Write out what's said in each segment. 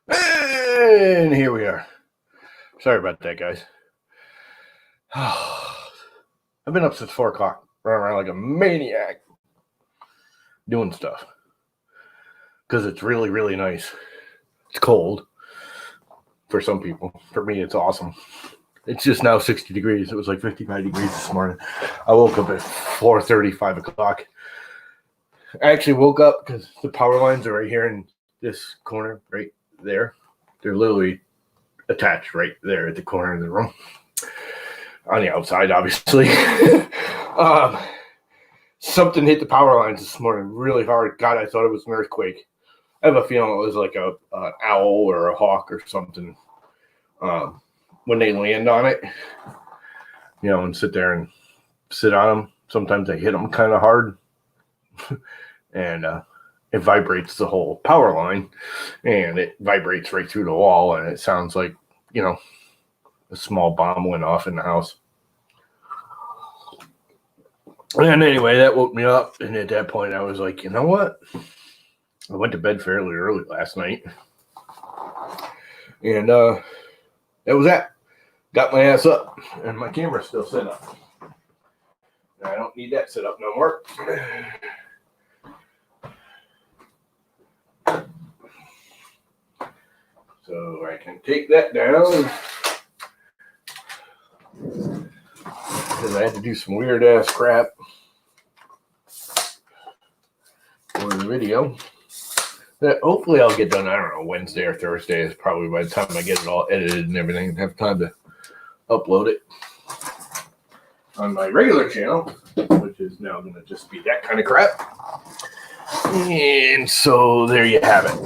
And here we are. Sorry about that, guys. I've been up since 4 o'clock, running around like a maniac, doing stuff. Because it's really, really nice. It's cold for some people. For me, it's awesome. It's just now 60 degrees. It was like 55 degrees this morning. I woke up at 4:30, 5 o'clock. I actually woke up because the power lines are right here in this corner, right there. They're literally attached right there at the corner of the room. On the outside, obviously. Something hit the power lines this morning really hard. God, I thought it was an earthquake. I have a feeling it was like an owl or a hawk or something. When they land on it, and sit there and sit on them, sometimes they hit them kind of hard. And it vibrates the whole power line, and it vibrates right through the wall, and it sounds like, a small bomb went off in the house. And anyway, that woke me up, and at that point, I was like, you know what? I went to bed fairly early last night, and that was that. Got my ass up, and my camera's still set up. I don't need that set up no more. So I can take that down. Because I had to do some weird ass crap for the video. That hopefully I'll get done, I don't know, Wednesday or Thursday is probably by the time I get it all edited and everything and have time to upload it on my regular channel, which is now going to just be that kind of crap. And so there you have it.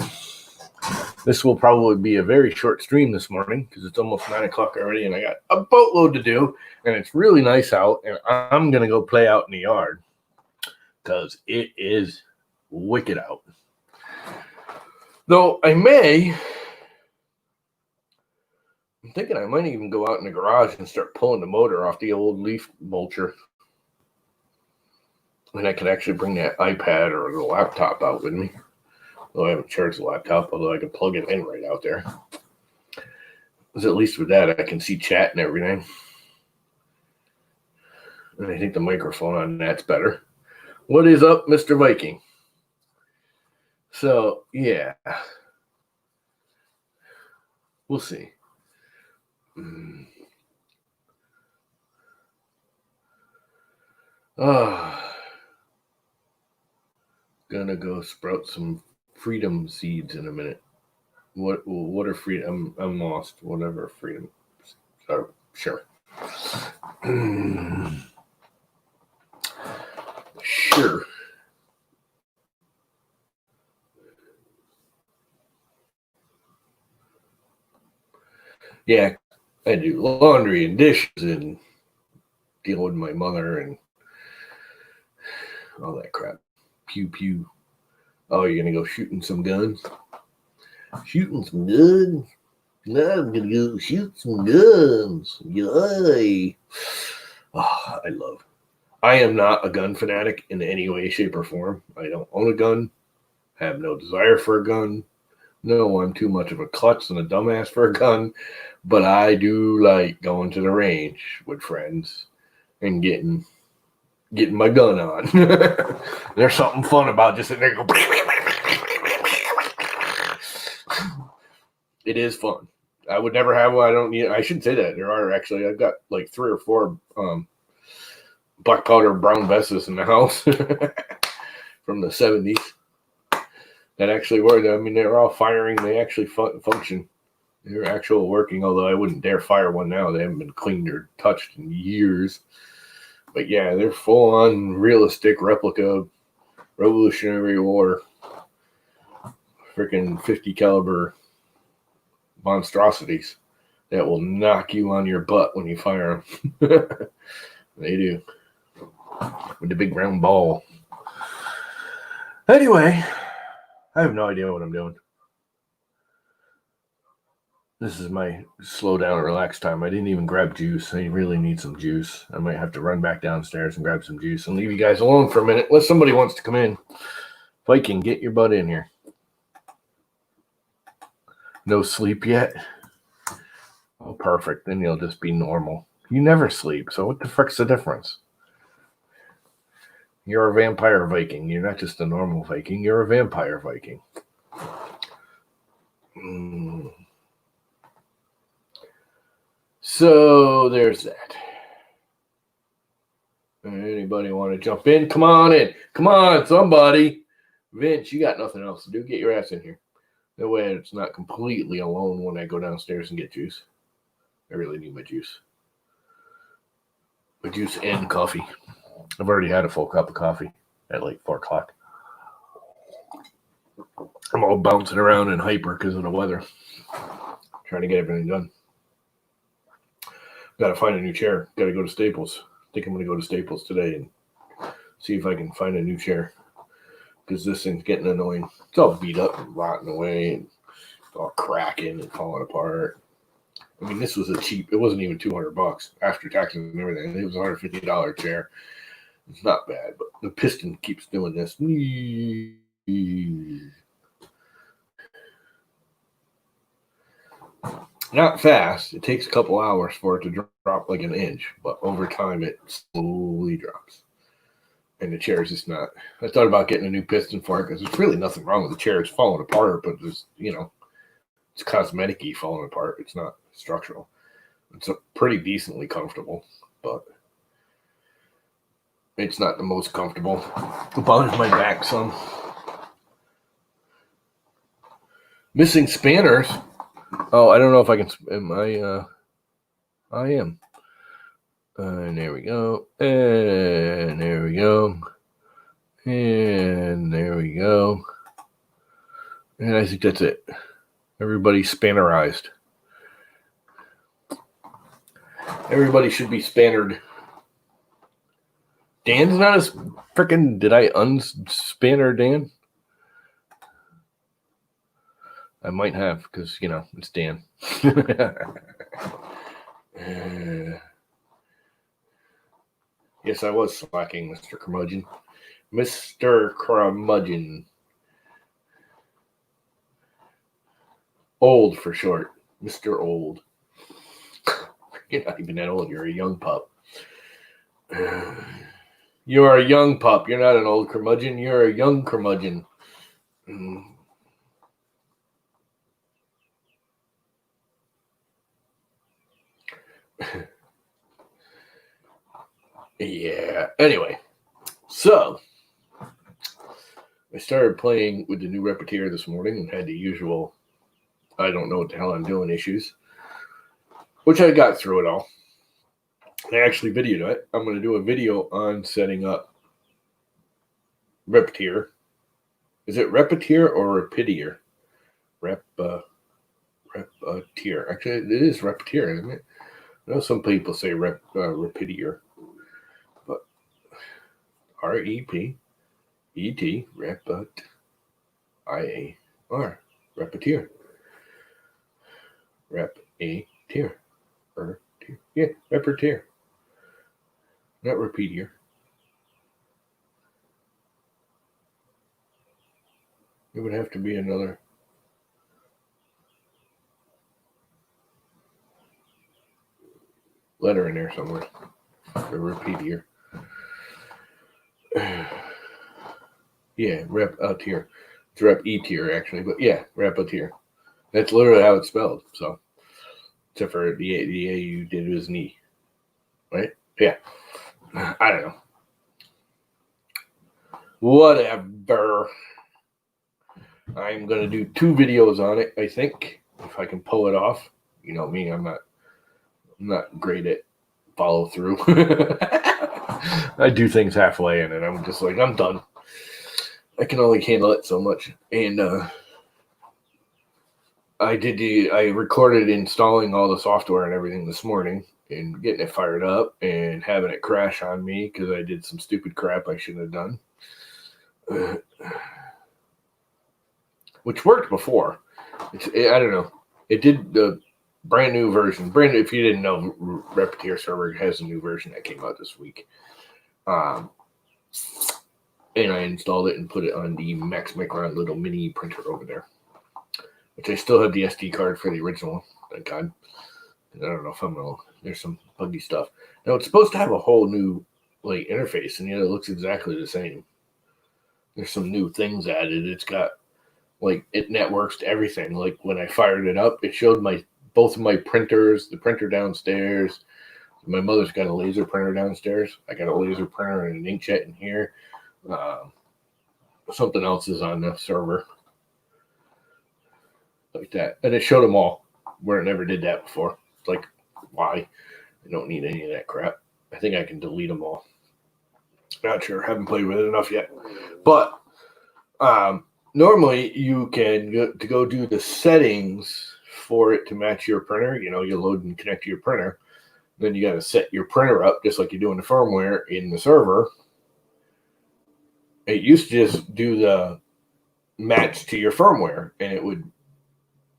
This will probably be a very short stream this morning because it's almost 9 o'clock already and I got a boatload to do and it's really nice out and I'm going to go play out in the yard because it is wicked out. Though I'm thinking I might even go out in the garage and start pulling the motor off the old leaf mulcher. And I could actually bring that iPad or the laptop out with me. Though I haven't charged the laptop, although I can plug it in right out there. Because at least with that, I can see chat and everything. And I think the microphone on that's better. What is up, Mr. Viking? So, yeah. We'll see. Gonna go sprout some freedom seeds in a minute. What are freedom? I'm lost. Whatever freedom. Oh, sure. Sure. Yeah, I do laundry and dishes and deal with my mother and all that crap. Pew pew. Oh, you're gonna go shooting some guns? Shooting some guns? No, I'm gonna go shoot some guns. Yay! Oh, I am not a gun fanatic in any way, shape, or form. I don't own a gun. Have no desire for a gun. No, I'm too much of a klutz and a dumbass for a gun. But I do like going to the range with friends and getting my gun on. There's something fun about just sitting there going. It is fun. I would never have one. I shouldn't say that. There are actually. I've got like 3 or 4 black powder brown vests in the house from the 70s that actually work. I mean, they're all firing. They actually function. They're actual working, although I wouldn't dare fire one now. They haven't been cleaned or touched in years. But yeah, they're full-on realistic replica Revolutionary War freaking 50 caliber monstrosities that will knock you on your butt when you fire them. They do. With the big round ball. Anyway, I have no idea what I'm doing. This is my slow down, relax time. I didn't even grab juice. I really need some juice. I might have to run back downstairs and grab some juice and leave you guys alone for a minute unless somebody wants to come in. Viking, get your butt in here. No sleep yet? Oh, perfect. Then you'll just be normal. You never sleep, so what the frick's the difference? You're a vampire Viking. You're not just a normal Viking. You're a vampire Viking. So there's that. Anybody want to jump in? Come on in. Come on, somebody. Vince, you got nothing else to do. Get your ass in here. That way it's not completely alone when I go downstairs and get juice. I really need my juice. My juice and coffee. I've already had a full cup of coffee at like 4 o'clock. I'm all bouncing around and hyper because of the weather. Trying to get everything done. Got to find a new chair. Got to go to Staples. I think I'm going to go to Staples today and see if I can find a new chair. Because this thing's getting annoying. It's all beat up and rotting away and all cracking and falling apart. I mean, this was it wasn't even $200 after taxes and everything. It was a $150 chair. It's not bad, but the piston keeps doing this. Not fast. It takes a couple hours for it to drop like an inch, but over time it slowly drops. And the chair is just not. I thought about getting a new piston for it because there's really nothing wrong with the chair. It's falling apart, but there's, it's cosmetic-y falling apart. It's not structural. It's pretty decently comfortable, but it's not the most comfortable. It bothers my back some. Missing spanners. Oh, I don't know if I can. I am. And there we go. And there we go. And there we go. And I think that's it. Everybody's spannerized. Everybody should be spannered. Dan's not as freaking. Did I unspanner Dan? I might have because, it's Dan. Yes, I was slacking, Mr. Curmudgeon. Mr. Curmudgeon. Old for short. Mr. Old. You're not even that old. You're a young pup. You're a young pup. You're not an old curmudgeon. You're a young curmudgeon. Yeah. Anyway, so I started playing with the new Repetier this morning and had the usual I don't know what the hell I'm doing issues, which I got through it all. I actually videoed it. I'm going to do a video on setting up Repetier. Is it Repetier or Repetier? Repetier. Actually, it is Repetier, isn't it? I know some people say Repetier, but Repet, Repetier, Repetier, Repetier, yeah, Repetier, not Repetier. It would have to be another. Letter in there somewhere. The Repetier. Yeah, Repetier. It's Repetier actually, but yeah, Repetier. That's literally how it's spelled. So, except for the A you did was an E, right? Yeah. I don't know. Whatever. I'm gonna do 2 videos on it. I think if I can pull it off. You know me, I'm not great at follow through. I do things halfway in, and I'm just like, I'm done. I can only handle it so much. And I recorded installing all the software and everything this morning and getting it fired up and having it crash on me because I did some stupid crap I shouldn't have done. Which worked before. I don't know. It did the brand new version. If you didn't know, Repetier server has a new version that came out this week. And I installed it and put it on the Max Micron little mini printer over there. which I still have the SD card for the original one. Thank God. I don't know if I'm gonna. There's some buggy stuff. Now it's supposed to have a whole new like interface, and yet it looks exactly the same. There's some new things added. It's got like it networks to everything. Like when I fired it up, it showed both of my printers, the printer downstairs. My mother's got a laser printer downstairs. I got a laser printer and an inkjet in here. Something else is on the server. Like that. And it showed them all where it never did that before. It's like, why? I don't need any of that crap. I think I can delete them all. Not sure. Haven't played with it enough yet. But normally you can go do the settings for it to match your printer. You load and connect to your printer. Then you got to set your printer up just like you do in the firmware in the server. It used to just do the match to your firmware, and it would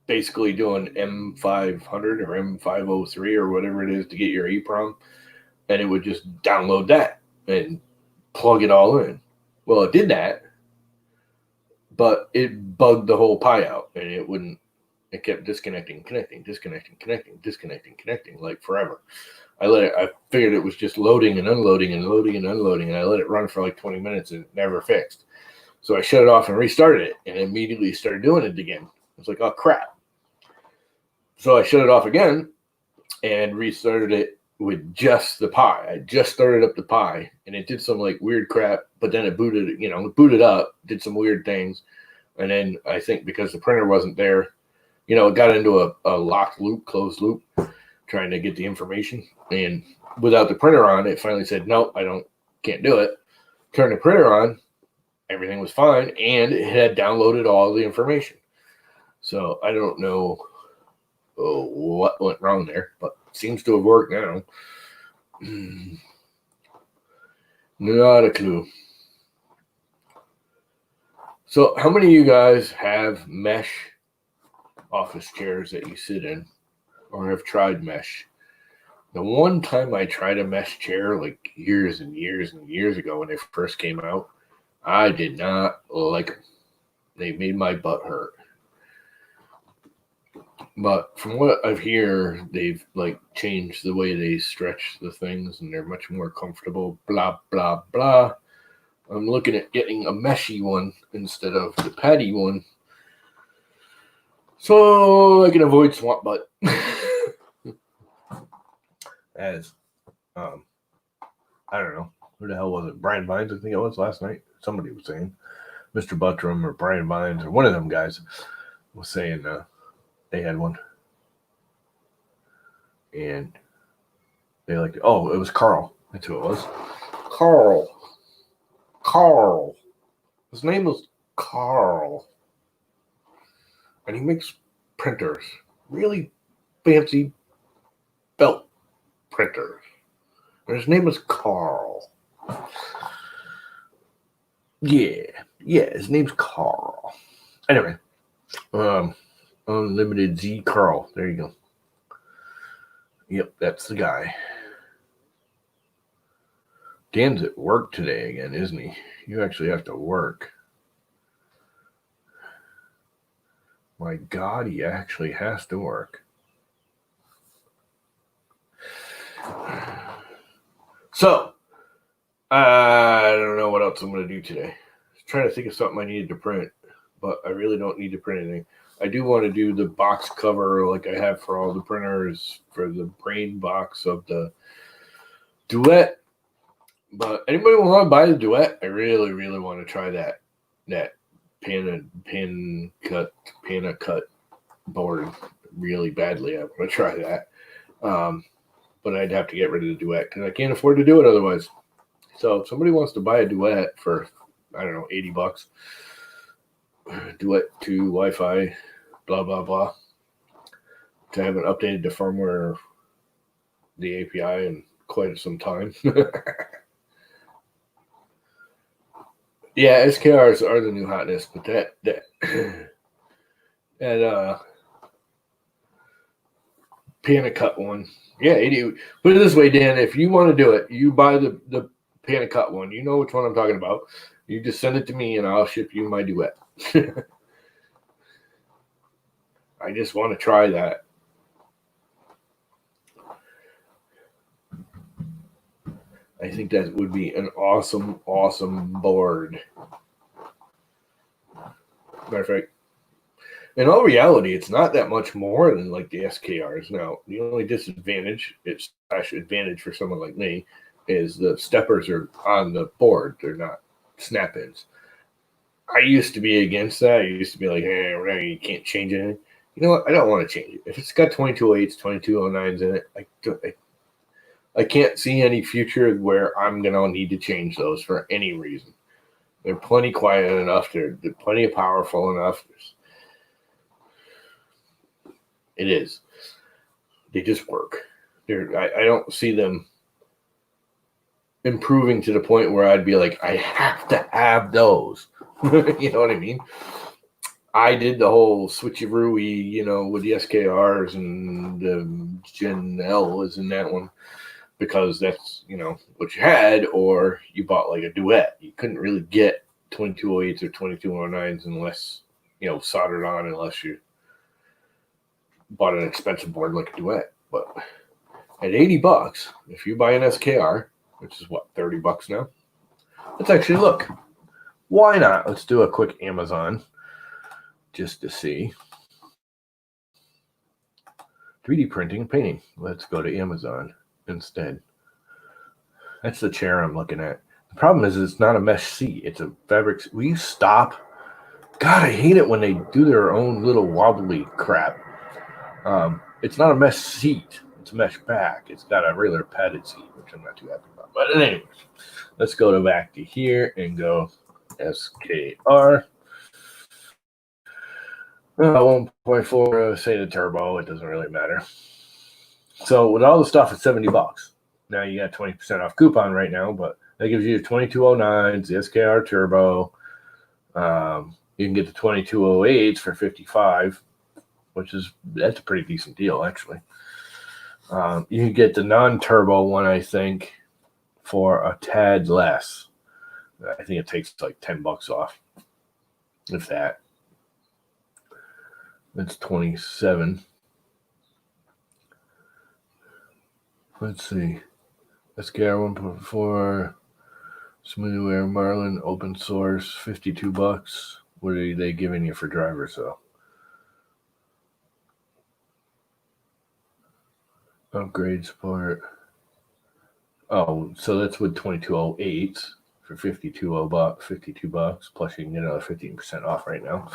basically do an M500 or M503 or whatever it is to get your EEPROM, and it would just download that and plug it all in. Well, it did that, but it bugged the whole Pi out, and it kept disconnecting, connecting, like forever. I figured it was just loading and unloading and loading and unloading, and I let it run for like 20 minutes and it never fixed. So I shut it off and restarted it, and immediately started doing it again. I was like, oh crap. So I shut it off again and restarted it with just the Pi. I just started up the Pi, and it did some like weird crap, but then it booted up, did some weird things. And then I think because the printer wasn't there, it got into a locked loop, closed loop, trying to get the information. And without the printer on, it finally said, no, can't do it. Turned the printer on, everything was fine, and it had downloaded all the information. So I don't know what went wrong there, but it seems to have worked now. Not a clue. So how many of you guys have mesh office chairs that you sit in or have tried mesh? The one time I tried a mesh chair, like years and years and years ago when they first came out, I did not like them. They made my butt hurt. But from what I've heard, they've like changed the way they stretch the things, and they're much more comfortable. Blah blah blah. I'm looking at getting a meshy one instead of the patty one, so I can avoid swamp butt. As I don't know, who the hell was it? Brian Vines, I think it was last night. Somebody was saying Mr. Buttram or Brian Vines or one of them guys was saying they had one, and they liked it. Oh, it was Carl. That's who it was. Carl. His name was Carl, and he makes printers, really fancy belt printers. And his name is Carl. Yeah, his name's Carl. Anyway, Unlimited Z Carl. There you go. Yep, that's the guy. Dan's at work today again, isn't he? You actually have to work. My God, he actually has to work. So, I don't know what else I'm going to do today. I'm trying to think of something I needed to print, but I really don't need to print anything. I do want to do the box cover like I have for all the printers for the brain box of the Duet. But anybody want to buy the Duet? I really, really want to try that pan cut board really badly. I want to try that. But I'd have to get rid of the Duet because I can't afford to do it otherwise. So if somebody wants to buy a Duet for, I don't know, $80, Duet 2 Wi-Fi, blah, blah, blah, to haven't updated the firmware, the API in quite some time. Yeah, SKRs are the new hotness, but that Panacut one. Yeah, 80. Put it this way, Dan, if you want to do it, you buy the Panacut one. You know which one I'm talking about. You just send it to me and I'll ship you my Duet. I just want to try that. I think that would be an awesome, awesome board. Matter of fact, in all reality, it's not that much more than like the SKRs. Now, the only disadvantage, it's advantage for someone like me, is the steppers are on the board. They're not snap-ins. I used to be against that. I used to be like, hey, you can't change anything. You know what? I don't want to change it. If it's got 2208s, 2209s in it, I can't see any future where I'm going to need to change those for any reason. They're plenty quiet enough. They're plenty powerful enough. It is. They just work. I don't see them improving to the point where I'd be like, I have to have those. You know what I mean? I did the whole switcheroo, with the SKRs, and the Gen L was in that one because that's, what you had, or you bought like a duet. You couldn't really get 2208s or 2209s unless, soldered on, unless you bought an expensive board like a duet. But at $80, if you buy an SKR, which is what, $30 now, let's actually look. Why not? Let's do a quick Amazon just to see. 3D printing and painting. Let's go to Amazon instead. That's the chair I'm looking at. The problem is it's not a mesh seat. It's a fabric. Will you stop? God, I hate it when they do their own little wobbly crap. It's not a mesh seat. It's a mesh back. It's got a regular padded seat, which I'm not too happy about. But anyways, let's go back to here and go SKR. 1.4, say the turbo. It doesn't really matter. So with all the stuff, it's $70. Now you got 20% off coupon right now, but that gives you the 2209s, the SKR turbo. You can get the 2208s for $55, that's a pretty decent deal actually. You can get the non-turbo one, I think, for a tad less. I think it takes like $10 off, if that. That's 27. Let's see. SKR 1.4, Smoothware Marlin, open source, $52. What are they giving you for drivers though? Upgrade support. Oh, so that's with 2208s for $52. Plus you can get another 15% off right now.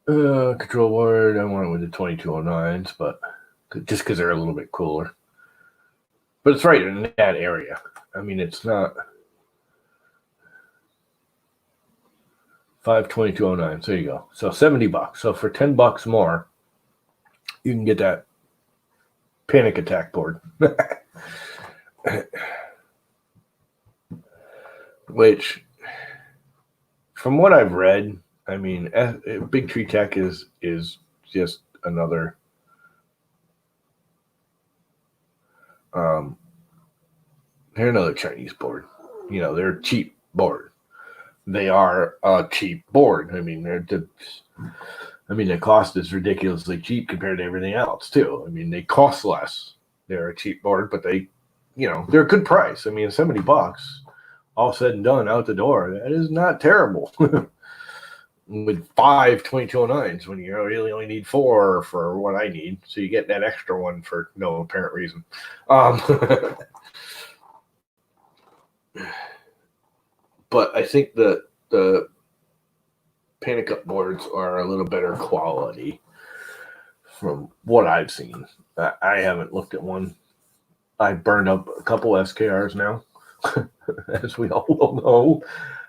Control board. I went with the 2209s, but just because they're a little bit cooler. But it's right in that area. I mean, it's not 52209. There you go. So $70. So for $10 more, you can get that Panic Attack board. Which, from what I've read, I mean, Big Tree Tech is just another they're another Chinese board. They're a cheap board. They are a cheap board. I mean, the cost is ridiculously cheap compared to everything else too. I mean, they cost less. They're a cheap board, but they're a good price. I mean, $70, all said and done, out the door. That is not terrible. With 5 2209s when you really only need 4 for what I need. So you get that extra one for no apparent reason. But I think that the Panic Up boards are a little better quality from what I've seen. I haven't looked at one. I burned up a couple SKRs now, as we all know.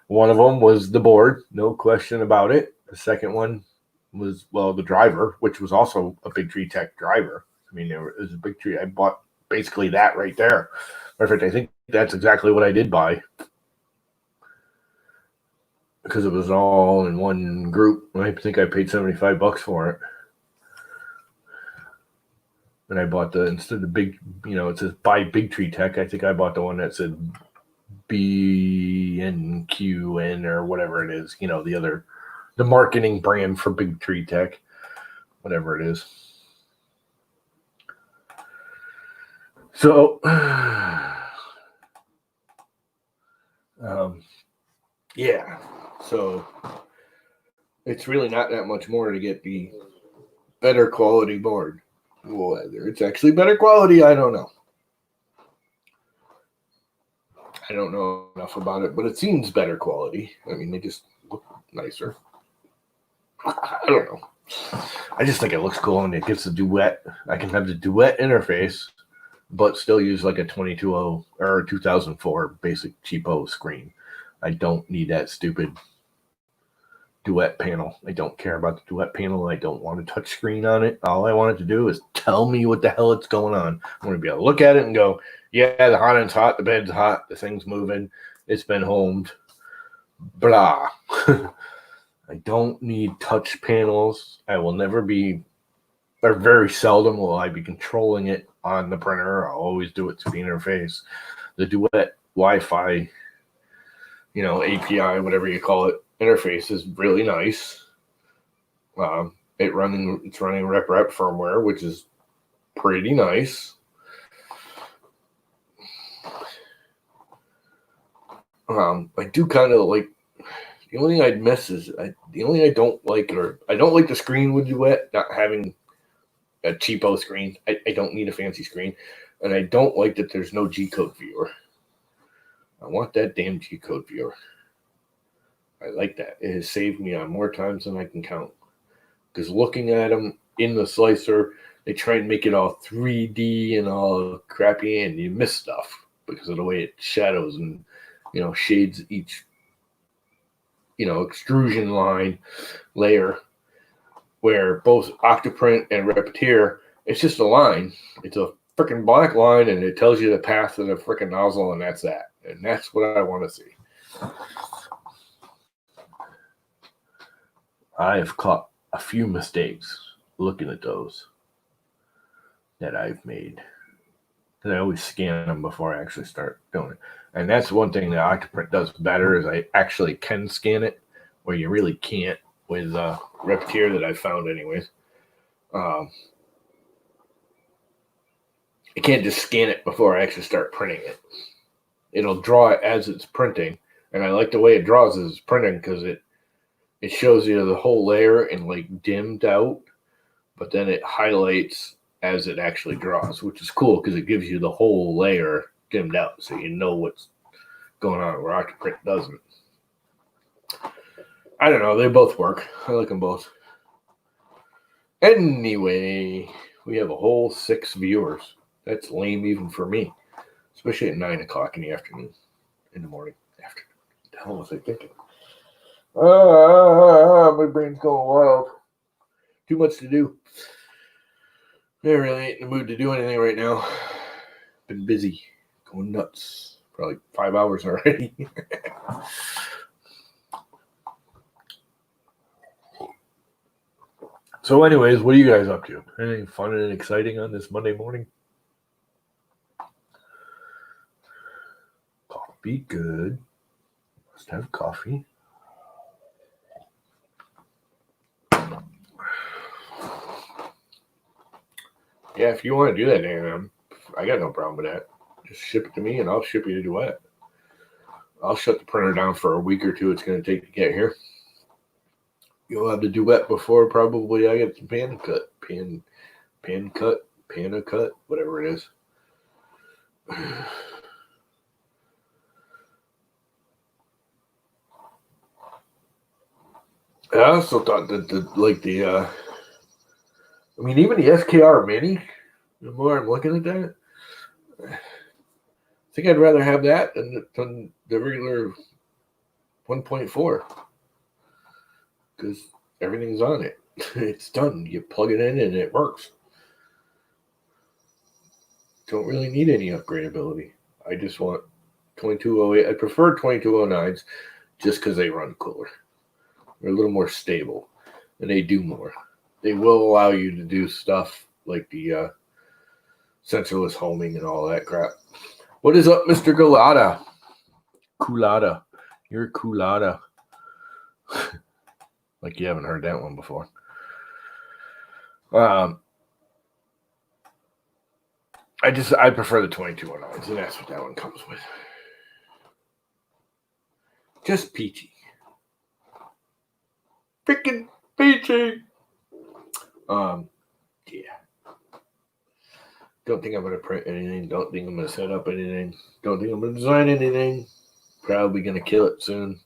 One of them was the board, no question about it. The second one was, the driver, which was also a Big Tree Tech driver. I mean, it was a Big Tree. I bought basically that right there. Matter of fact, I think that's exactly what I did buy, because it was all in one group. I think I paid $75 for it. And I bought instead of the big, it says buy Big Tree Tech. I think I bought the one that said BNQN or whatever it is, the other the marketing brand for Big Tree Tech, whatever it is. So, yeah. So it's really not that much more to get the better quality board. Whether it's actually better quality, I don't know. I don't know enough about it, but it seems better quality. I mean, they just look nicer. I don't know. I just think it looks cool and it gives the Duet. I can have the Duet interface, but still use like a 2200 or 2004 basic cheapo screen. I don't need that stupid Duet panel. I don't care about the Duet panel. I don't want a touch screen on it. All I want it to do is tell me what the hell it's going on. I want to be able to look at it and go, yeah, the hot end's hot, the bed's hot, the thing's moving, it's been homed, blah. I don't need touch panels. I will never be, or very seldom will I be controlling it on the printer. I'll always do it through the interface. The Duet Wi-Fi, API, whatever you call it, interface is really nice. It's running rep firmware, which is pretty nice. I do kind of like, the only thing I'd miss is the only thing I don't like, or I don't like the screen with Duet not having a cheapo screen. I don't need a fancy screen, and I don't like that there's no G-code viewer. I want that damn G-code viewer. I like that. It has saved me on more times than I can count. Because looking at them in the slicer, they try and make it all 3D and all crappy, and you miss stuff because of the way it shadows and shades each extrusion line layer. Where both Octoprint and Repetier, it's just a line. It's a freaking black line, and it tells you the path of the freaking nozzle, and that's that. And that's what I want to see. I've caught a few mistakes looking at those that I've made. Because I always scan them before I actually start doing it. And that's one thing that Octoprint does better is I actually can scan it, where you really can't with Repetier that I found anyways. I can't just scan it before I actually start printing it. It'll draw it as it's printing, and I like the way it draws as it's printing because it shows you the whole layer in like dimmed out, but then it highlights as it actually draws, which is cool because it gives you the whole layer dimmed out, so you know what's going on, where Octoprint doesn't. I don't know. They both work. I like them both. Anyway, we have a whole 6 viewers. That's lame even for me, especially at 9 o'clock in the afternoon, in the morning. Afternoon. What the hell was I thinking? My brain's going wild. Too much to do. I really ain't in the mood to do anything right now. Been busy, going nuts. Probably 5 hours already. So anyways, what are you guys up to? Anything fun and exciting on this Monday morning? Coffee, good. Must have coffee. Yeah, if you want to do that, Dan, I got no problem with that. Just ship it to me and I'll ship you the Duet. I'll shut the printer down for a week or two it's going to take to get here. You'll have the Duet before probably I get the Pana Cut, whatever it is. I also thought that even the SKR Mini, the more I'm looking at that, I think I'd rather have that than the regular 1.4. Because everything's on it. It's done. You plug it in and it works. Don't really need any upgradability. I just want 2208. I prefer 2209s just because they run cooler. They're a little more stable and they do more. They will allow you to do stuff like the sensorless homing and all that crap. What is up, Mr. Galata? Culata. You're Culata. Like you haven't heard that one before. I prefer the 2209s, and that's what that one comes with. Just peachy. Freaking peachy. Yeah. Don't think I'm going to print anything. Don't think I'm going to set up anything. Don't think I'm going to design anything. Probably going to kill it soon.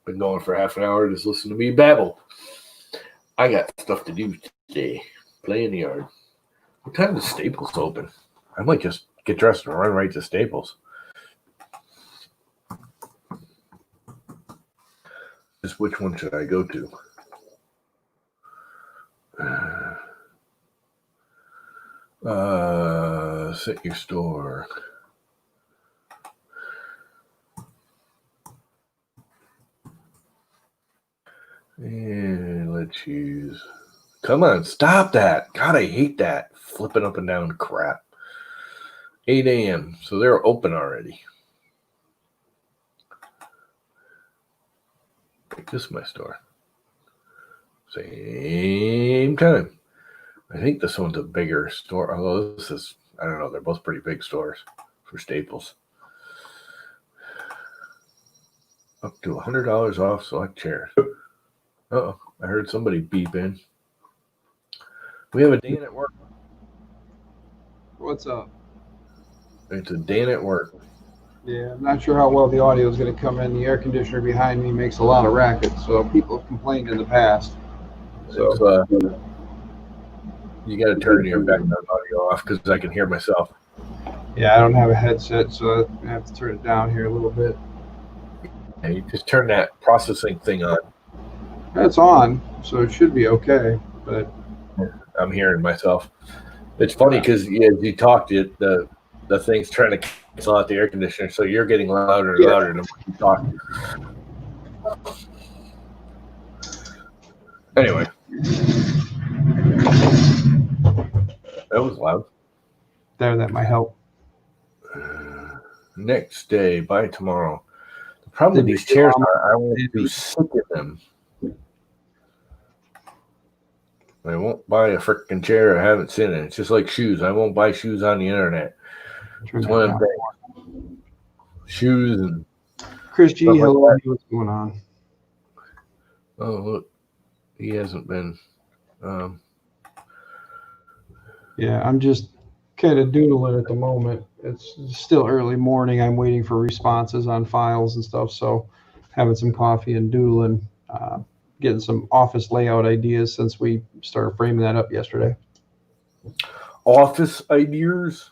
Been going for half an hour. Just listen to me babble. I got stuff to do today. Play in the yard. What time does Staples open? I might just get dressed and run right to Staples. Just which one should I go to? Set your store. And let's choose. Come on, stop that. God, I hate that. Flipping up and down crap. 8 a.m. So they're open already. Make this my store. Same time. I think this one's a bigger store. Although this is, I don't know, they're both pretty big stores for Staples. Up to $100 off select chairs. Uh-oh, I heard somebody beep in. We have a Dan at work. What's up? It's a Dan at work. Yeah, I'm not sure how well the audio is going to come in. The air conditioner behind me makes a lot of racket, so people have complained in the past. So you got to turn your background audio off because I can hear myself. Yeah, I don't have a headset, so I have to turn it down here a little bit. Yeah, you just turn that processing thing on. That's on, so it should be okay. But I'm hearing myself. It's funny because as you talked, the thing's trying to cancel out the air conditioner, so you're getting louder and louder than you talk. Anyway, that was loud. That might help. Next day, by tomorrow. The problem with these chairs are I won't do sick in them. I won't buy a freaking chair I haven't seen it. It's just like shoes. I won't buy shoes on the internet. It's one of them things. Shoes and Chris G, hello. What's going on? Oh, look. He hasn't been. Yeah, I'm just kind of doodling at the moment. It's still early morning. I'm waiting for responses on files and stuff. So having some coffee and doodling, getting some office layout ideas since we started framing that up yesterday. Office ideas?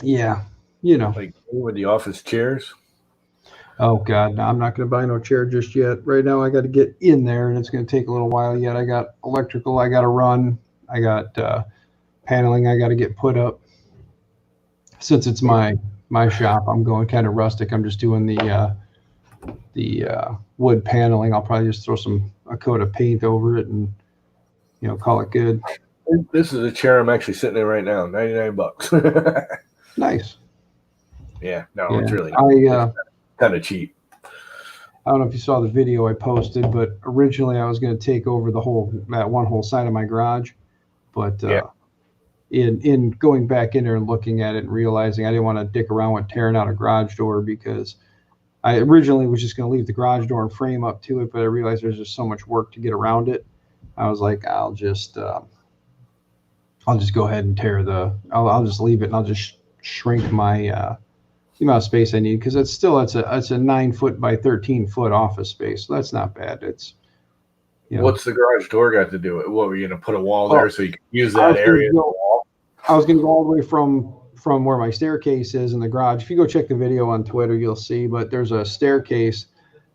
Yeah, you know. Like with the office chairs? Oh, God, no, I'm not going to buy no chair just yet. Right now, I got to get in there, and it's going to take a little while yet. I got electrical I got to run. I got paneling I got to get put up. Since it's my shop, I'm going kind of rustic. I'm just doing the wood paneling. I'll probably just throw a coat of paint over it and, call it good. This is a chair I'm actually sitting in right now, $99. Nice. Yeah, no, it's really nice. Kind of cheap. I don't know if you saw the video I posted, but originally I was going to take over that one whole side of my garage, but in going back in there and looking at it and realizing I didn't want to dick around with tearing out a garage door, because I originally was just going to leave the garage door and frame up to it, but I realized there's just so much work to get around it. I was like, I'll just go ahead and I'll just leave it, and I'll just shrink my the amount of space I need, because it's a 9 foot by 13 foot office space. So that's not bad. It's What's the garage door got to do it? What were you gonna put a wall there so you can use that area as a wall? I was gonna go all the way from where my staircase is in the garage. If you go check the video on Twitter, you'll see. But there's a staircase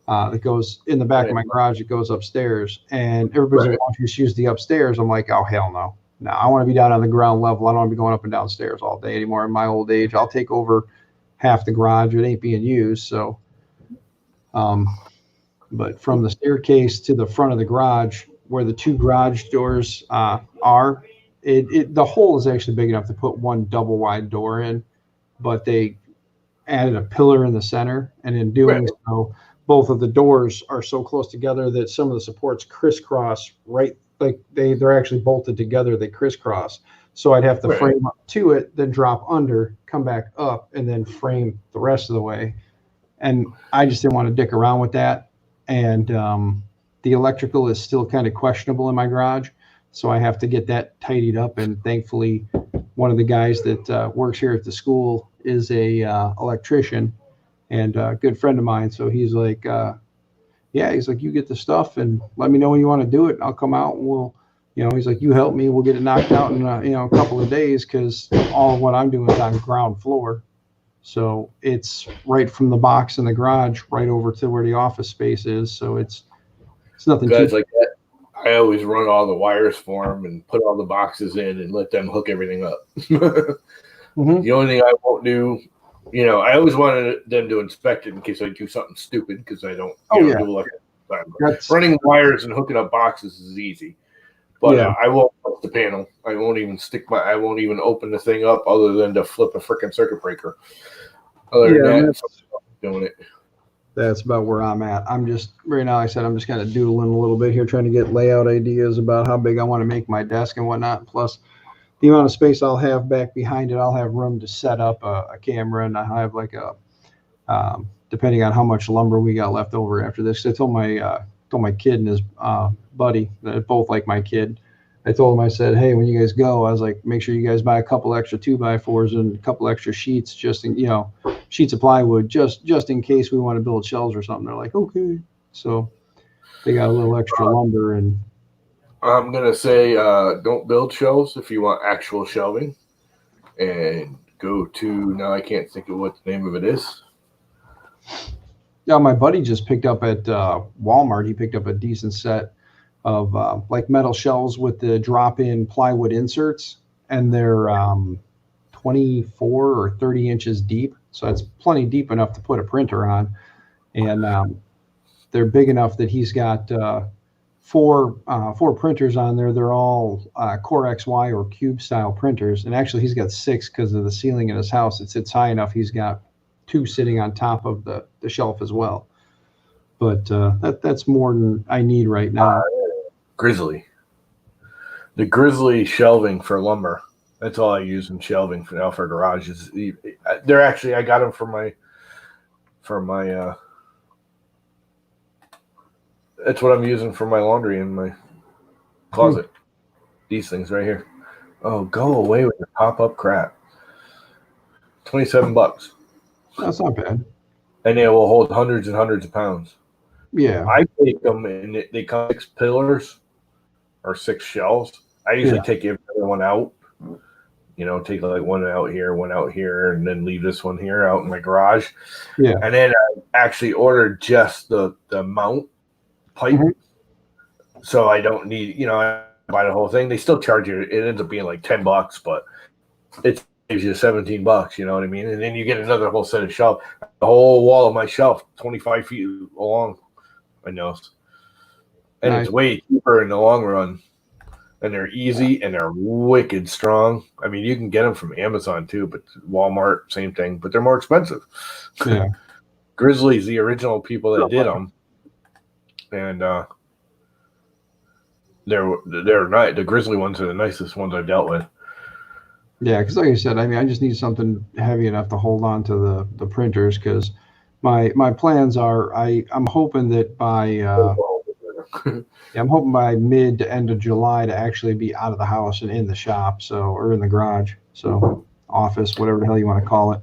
that goes in the back of my garage. It goes upstairs, and everybody's like, "Why don't you just use the upstairs?" I'm like, "Oh, hell no! No, I want to be down on the ground level. I don't want to be going up and down stairs all day anymore. In my old age, I'll take over half the garage. It ain't being used." So, but from the staircase to the front of the garage, where the two garage doors are, the hole is actually big enough to put one double wide door in, but they added a pillar in the center, and in doing so, both of the doors are so close together that some of the supports crisscross, right? Like they're actually bolted together, they crisscross. So I'd have to frame up to it, then drop under, come back up, and then frame the rest of the way. And I just didn't want to dick around with that. And the electrical is still kind of questionable in my garage. So I have to get that tidied up. And thankfully, one of the guys that works here at the school is a electrician and a good friend of mine. So he's like, he's like, you get the stuff and let me know when you want to do it. I'll come out and we'll, he's like, you help me, we'll get it knocked out in, a couple of days, because all of what I'm doing is on ground floor. So it's right from the box in the garage right over to where the office space is. So it's nothing guys like that. I always run all the wires for them and put all the boxes in and let them hook everything up. Mm-hmm. The only thing I won't do, I always wanted them to inspect it in case I do something stupid, because I don't do like running wires and hooking up boxes is easy. But I won't touch the panel. I won't even I won't even open the thing up other than to flip a freaking circuit breaker. Other than that, I'm doing it. That's about where I'm at. I'm just right now. I said I'm just kind of doodling a little bit here, trying to get layout ideas about how big I want to make my desk and whatnot. Plus, the amount of space I'll have back behind it, I'll have room to set up a camera, and I have like depending on how much lumber we got left over after this. I told my kid and his buddy, that both like my kid. I told him, I said, hey, when you guys go, I was like, make sure you guys buy a couple extra 2x4s and a couple extra sheets, just in, sheets of plywood, just in case we want to build shelves or something. They're like, okay. So they got a little extra lumber. And I'm going to say, don't build shelves if you want actual shelving, and go to, now I can't think of what the name of it is. Yeah, my buddy just picked up at Walmart. He picked up a decent set of like metal shelves with the drop-in plywood inserts, and they're 24 or 30 inches deep. So that's plenty deep enough to put a printer on. And they're big enough that he's got four printers on there. They're all Core XY or Cube style printers. And actually he's got 6 because of the ceiling in his house. It sits high enough. He's got 2 sitting on top of the shelf as well. But that's more than I need right now. Grizzly. The Grizzly shelving for lumber. That's all I use in shelving for garages. They're actually, I got them for my that's what I'm using for my laundry in my closet. These things right here. Oh, go away with your pop-up crap. $27. That's not bad. And they will hold hundreds and hundreds of pounds. Yeah. I take them and they come 6 pillars or 6 shelves. I usually take every one out. Take like one out here, and then leave this one here out in my garage. Yeah. And then I actually ordered just the mount pipe. Mm-hmm. So I don't need, I buy the whole thing. They still charge you. It ends up being like $10, but it saves you $17, you know what I mean? And then you get another whole set of shelf. The whole wall of my shelf, 25 feet along, I know. And It's way cheaper in the long run. And they're easy and they're wicked strong. I mean, you can get them from Amazon too, but Walmart, same thing, but they're more expensive. Yeah. Grizzly's the original people that did them. And they're nice. The Grizzly ones are the nicest ones I've dealt with. Yeah, because like I said, I mean, I just need something heavy enough to hold on to the printers, because my plans are, I'm hoping that by I'm hoping by mid to end of July to actually be out of the house and in the shop, or in the garage, so office, whatever the hell you want to call it.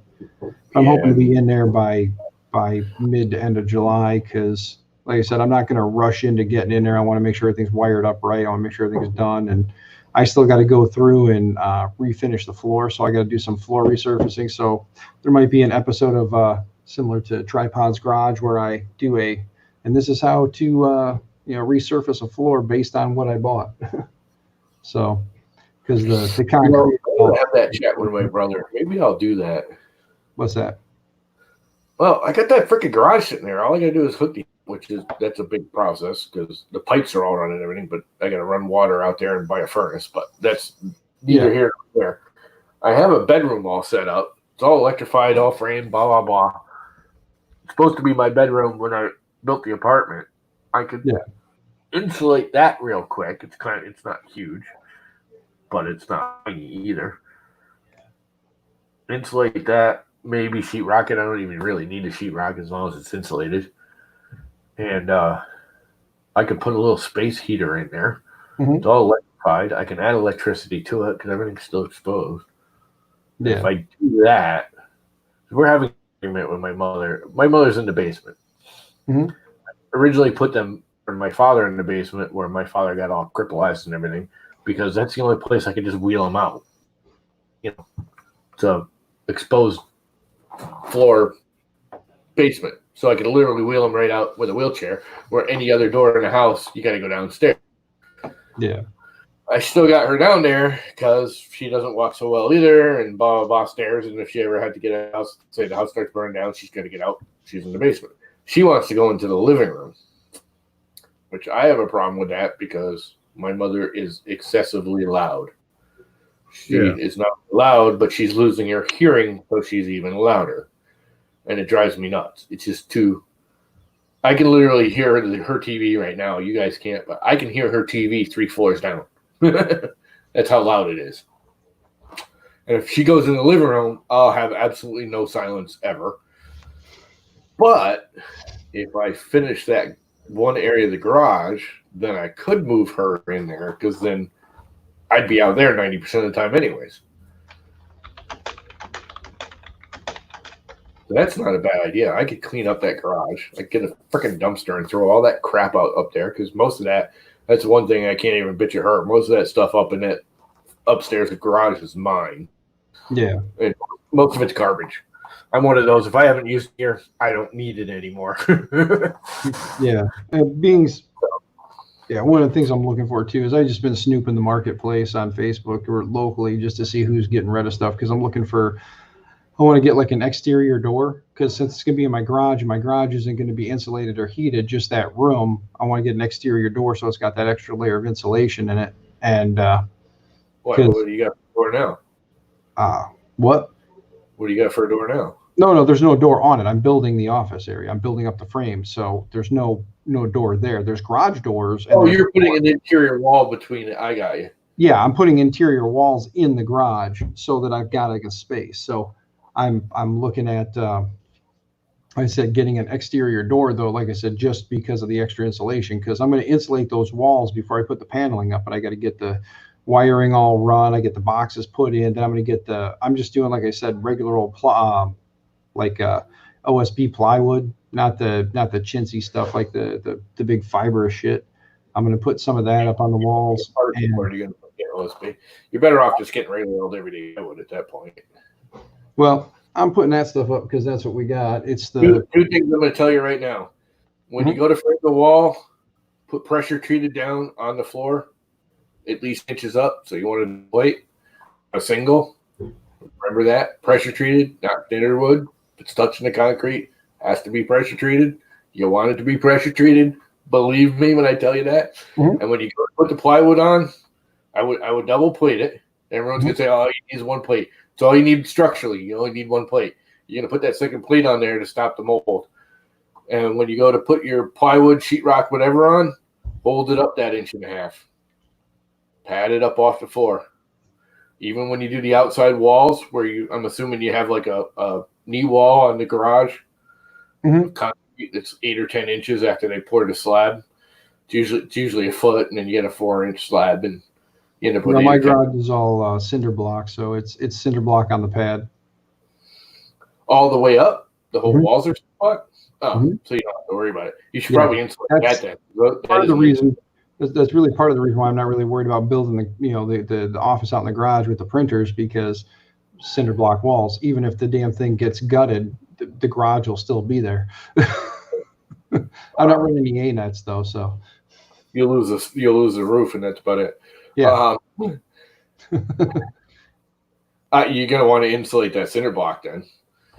I'm hoping to be in there by mid to end of July, because like I said, I'm not going to rush into getting in there. I want to make sure everything's wired up right. I want to make sure everything's done, and I still got to go through and refinish the floor, so I got to do some floor resurfacing. So there might be an episode of similar to Tripod's Garage where I do and this is how to resurface a floor based on what I bought. So, because the concrete. I'll have that chat with my brother. Maybe I'll do that. What's that? Well, I got that freaking garage sitting there. All I got to do is hook that's a big process, because the pipes are all running and everything, but I got to run water out there and buy a furnace. But that's neither here nor there. I have a bedroom all set up. It's all electrified, all framed, blah, blah, blah. It's supposed to be my bedroom when I built the apartment, I could insulate that real quick. It's not huge, but it's not tiny either. Insulate that, maybe sheetrock it. I don't even really need a sheetrock as long as it's insulated. And I could put a little space heater in there. Mhm. It's all electrified. I can add electricity to it because everything's still exposed. Yeah. If I do that, we're having an argument with my mother. My mother's in the basement. Mhm. I originally put my father in the basement where my father got all crippled and everything because that's the only place I could just wheel him out. You know, it's a exposed floor basement. So I could literally wheel him right out with a wheelchair, where any other door in the house, you got to go downstairs. Yeah. I still got her down there because she doesn't walk so well either, and blah, blah, blah, stairs. And if she ever had to get a house, say the house starts burning down, she's going to get out. She's in the basement. She wants to go into the living room, which I have a problem with that because my mother is excessively loud. She is not loud, but she's losing her hearing, so she's even louder. And it drives me nuts. It's just too. I can literally hear her TV right now. You guys can't, but I can hear her TV 3 floors down. That's how loud it is. And if she goes in the living room, I'll have absolutely no silence ever. But if I finish that one area of the garage, then I could move her in there because then I'd be out there 90% of the time anyways. That's not a bad idea. I could clean up that garage. I could get a freaking dumpster and throw all that crap out up there because most of that's one thing I can't even bitch at her. Most of that stuff up in that upstairs garage is mine. Yeah. And most of it's garbage. I'm one of those. If I haven't used it here, I don't need it anymore. Yeah. One of the things I'm looking for too is I've just been snooping the marketplace on Facebook or locally just to see who's getting rid of stuff because I'm looking for. I want to get like an exterior door because since it's going to be in my garage and my garage isn't going to be insulated or heated, just that room, I want to get an exterior door so it's got that extra layer of insulation in it. And what do you got for a door now? What? What do you got for a door now? No, there's no door on it. I'm building the office area. I'm building up the frame, so there's no door there. There's garage doors. And you're putting an interior wall between it. I got you. Yeah, I'm putting interior walls in the garage so that I've got like a space. So I'm looking at, I said, getting an exterior door, though, like I said, just because of the extra insulation, because I'm going to insulate those walls before I put the paneling up, and I got to get the wiring all run. I get the boxes put in. Then I'm going to get I'm just doing, like I said, regular old, OSB plywood, not the chintzy stuff, like the big fiber shit. I'm going to put some of that up on the walls. Where are you going to put OSB? You're better off just getting regular old everyday wood at that point. Well, I'm putting that stuff up because that's what we got. It's the two things I'm going to tell you right now. When you go to frame the wall, put pressure treated down on the floor, at least inches up. So you want to plate a single. Remember that pressure treated, not thinner wood. If it's touching the concrete, has to be pressure treated. You want it to be pressure treated. Believe me when I tell you that. Mm-hmm. And when you go to put the plywood on, I would double plate it. Everyone's going to say, "Oh, you need one plate." It's all you need structurally. You only need one plate. You're going to put that second plate on there to stop the mold. And when you go to put your plywood, sheetrock, whatever on, hold it up that 1.5 inches. Pad it up off the floor. Even when you do the outside walls, I'm assuming you have like a knee wall on the garage. Mm-hmm. Concrete that's 8 or 10 inches after they pour the slab. It's usually a foot, and then you get a 4-inch slab, and you end up with my garage is all cinder block, so it's cinder block on the pad. All the way up? The whole walls are block? Oh, mm-hmm. So you don't have to worry about it. You should probably insulate that then. Part of the reason. That's really part of the reason why I'm not really worried about building the office out in the garage with the printers, because cinder block walls, even if the damn thing gets gutted, the garage will still be there. I'm not running any A-nuts though, so you'll lose the roof, and that's about it. Yeah. You're gonna want to insulate that cinder block then.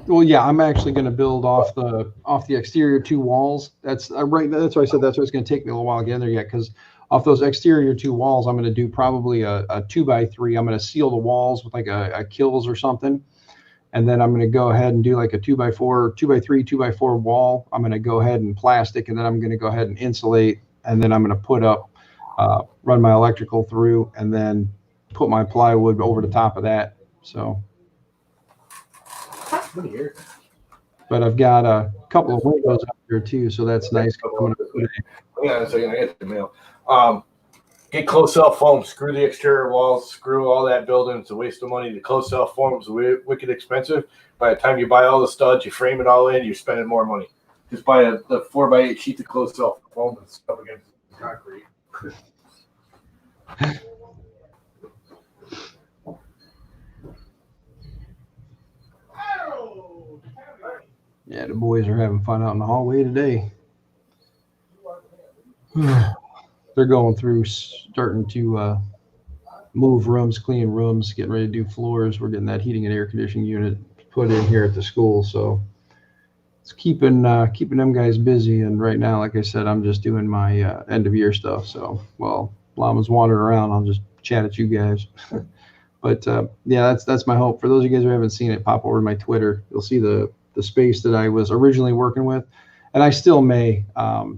Well, yeah, I'm actually going to build off the exterior 2 walls. That's right. That's why I said that's why it's going to take me a little while to get in there yet, because off those exterior 2 walls, I'm going to do probably a 2x3. I'm going to seal the walls with like a Kills or something, And then I'm going to go ahead and do like a 2x4, 2x3, 2x4 wall. I'm going to go ahead and plastic, and then I'm going to go ahead and insulate. And then I'm going to put up, run my electrical through, and then put my plywood over the top of that. So, but I've got a couple of windows up here too, so that's nice. Hang on a second, I get the mail. Get closed cell foam, screw the exterior walls, screw all that building. It's a waste of money. The closed cell foam is wicked expensive. By the time you buy all the studs, you frame it all in, you're spending more money. Just buy the 4x8 sheet of closed cell foam and stuff against the concrete. Yeah, the boys are having fun out in the hallway today. They're going through, starting to move rooms, clean rooms, getting ready to do floors. We're getting that heating and air conditioning unit put in here at the school, so it's keeping them guys busy. And right now, like I said, I'm just doing my end of year stuff. So while Llama's wandering around, I'll just chat at you guys. But yeah, that's my hope. For those of you guys who haven't seen it, pop over to my Twitter. You'll see the space that I was originally working with. And I still may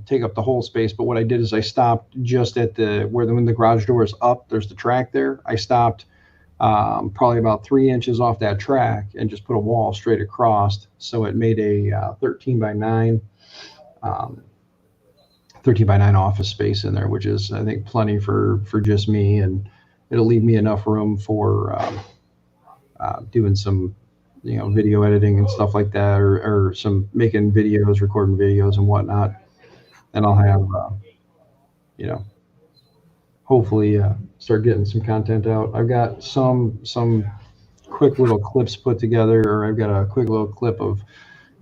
take up the whole space, but what I did is I stopped just at when the garage door is up, there's the track there. I stopped probably about 3 inches off that track and just put a wall straight across. So it made a 13 by 9 office space in there, which is, I think, plenty for just me. And it'll leave me enough room for doing some video editing and stuff like that, or some making videos, recording videos and whatnot. And I'll have, hopefully start getting some content out. I've got some quick little clips put together, or I've got a quick little clip of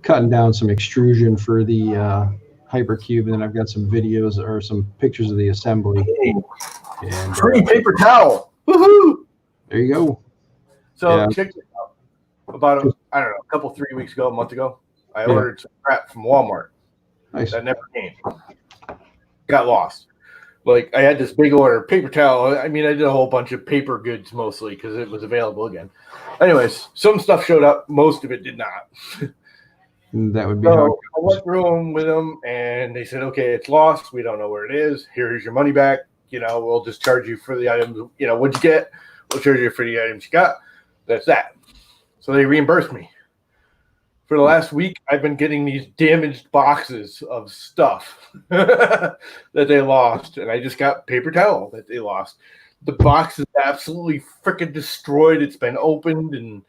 cutting down some extrusion for the Hypercube, and then I've got some videos or some pictures of the assembly. And free paper towel. Woohoo! There you go. So check this out. About a couple 3 weeks ago, a month ago, I ordered some crap from Walmart. Nice. That never came. Got lost. Like, I had this big order, paper towel. I mean, I did a whole bunch of paper goods mostly because it was available again. Anyways, some stuff showed up. Most of it did not. That would be so I went through them with them, and they said, okay, it's lost. We don't know where it is. Here's your money back. We'll just charge you for the items. What'd you get? We'll charge you for the items you got. That's that. So they reimbursed me. For the last week, I've been getting these damaged boxes of stuff that they lost. And I just got paper towel that they lost. The box is absolutely freaking destroyed. It's been opened, and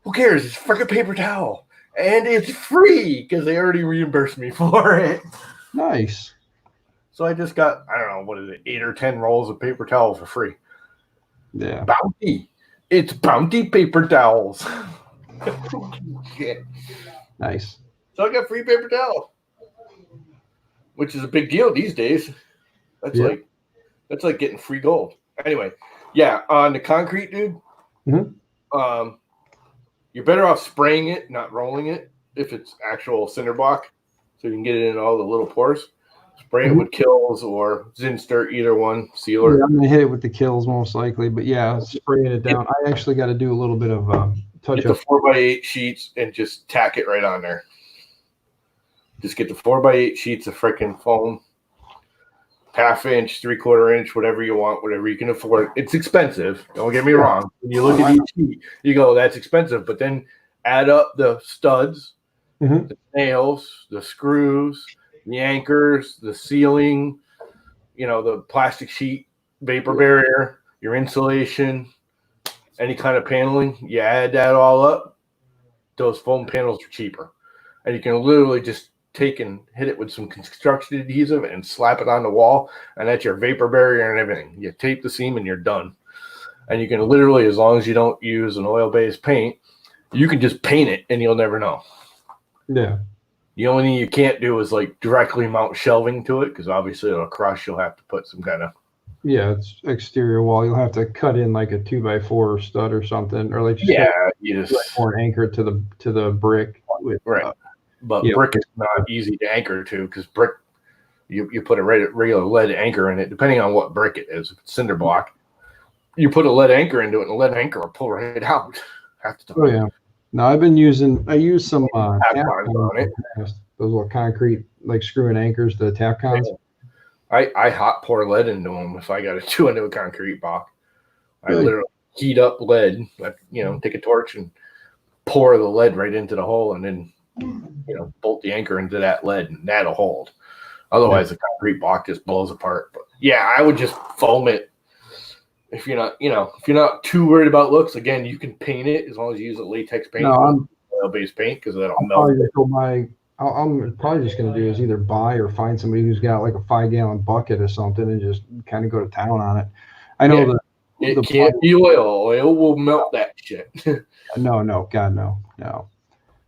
who cares? It's freaking paper towel. And it's free because they already reimbursed me for it. Nice. So I just got, 8 or 10 rolls of paper towel for free. Yeah. Bounty. It's Bounty paper towels. Shit. Nice. So I got free paper towel, which is a big deal these days. That's like getting free gold. Anyway, on the concrete, dude. Mm-hmm. You're better off spraying it, not rolling it, if it's actual cinder block, so you can get it in all the little pores. Spray it with Kills or Zinster, either one, sealer. Yeah, I'm gonna hit it with the Kills most likely, but spraying it down. I actually got to do a little bit of touch up. Get the 4x8 sheets and just tack it right on there. Just get the 4x8 sheets of freaking foam, 1/2 inch, 3/4 inch, whatever you want, whatever you can afford. It's expensive. Don't get me wrong. When you look at each sheet, you go, that's expensive. But then add up the studs, the nails, the screws, the anchors, the sealing, the plastic sheet, vapor barrier, your insulation, any kind of paneling. You add that all up, those foam panels are cheaper. And you can literally just take and hit it with some construction adhesive and slap it on the wall, and that's your vapor barrier and everything. You tape the seam and you're done. And you can literally, as long as you don't use an oil-based paint, you can just paint it and you'll never know. Yeah. The only thing you can't do is like directly mount shelving to it, because obviously it'll crush. You'll have to put some kind of it's exterior wall. You'll have to cut in like a 2x4 stud or something, or like you just or anchor to the brick. Right. But brick is not easy to anchor to, because brick, you put a regular lead anchor in it, depending on what brick it is. If it's cinder block, you put a lead anchor into it, and the lead anchor will pull right out half the time. Oh, yeah. No, I use some Tap cons cons on it. those little concrete like screw and anchors, the tap cons. I hot pour lead into them if I got to do into a concrete block. I Really? literally heat up lead, take a torch and pour the lead right into the hole, and then bolt the anchor into that lead, and that'll hold. Otherwise, the concrete block just blows apart. But yeah, I would just foam it. If you're not too worried about looks, again, you can paint it as long as you use a latex paint, oil-based paint, because that'll melt. I'm probably just going to do is either buy or find somebody who's got like a 5-gallon bucket or something and just kind of go to town on it. I know that it can't be oil. Oil will melt that shit. No, God, no.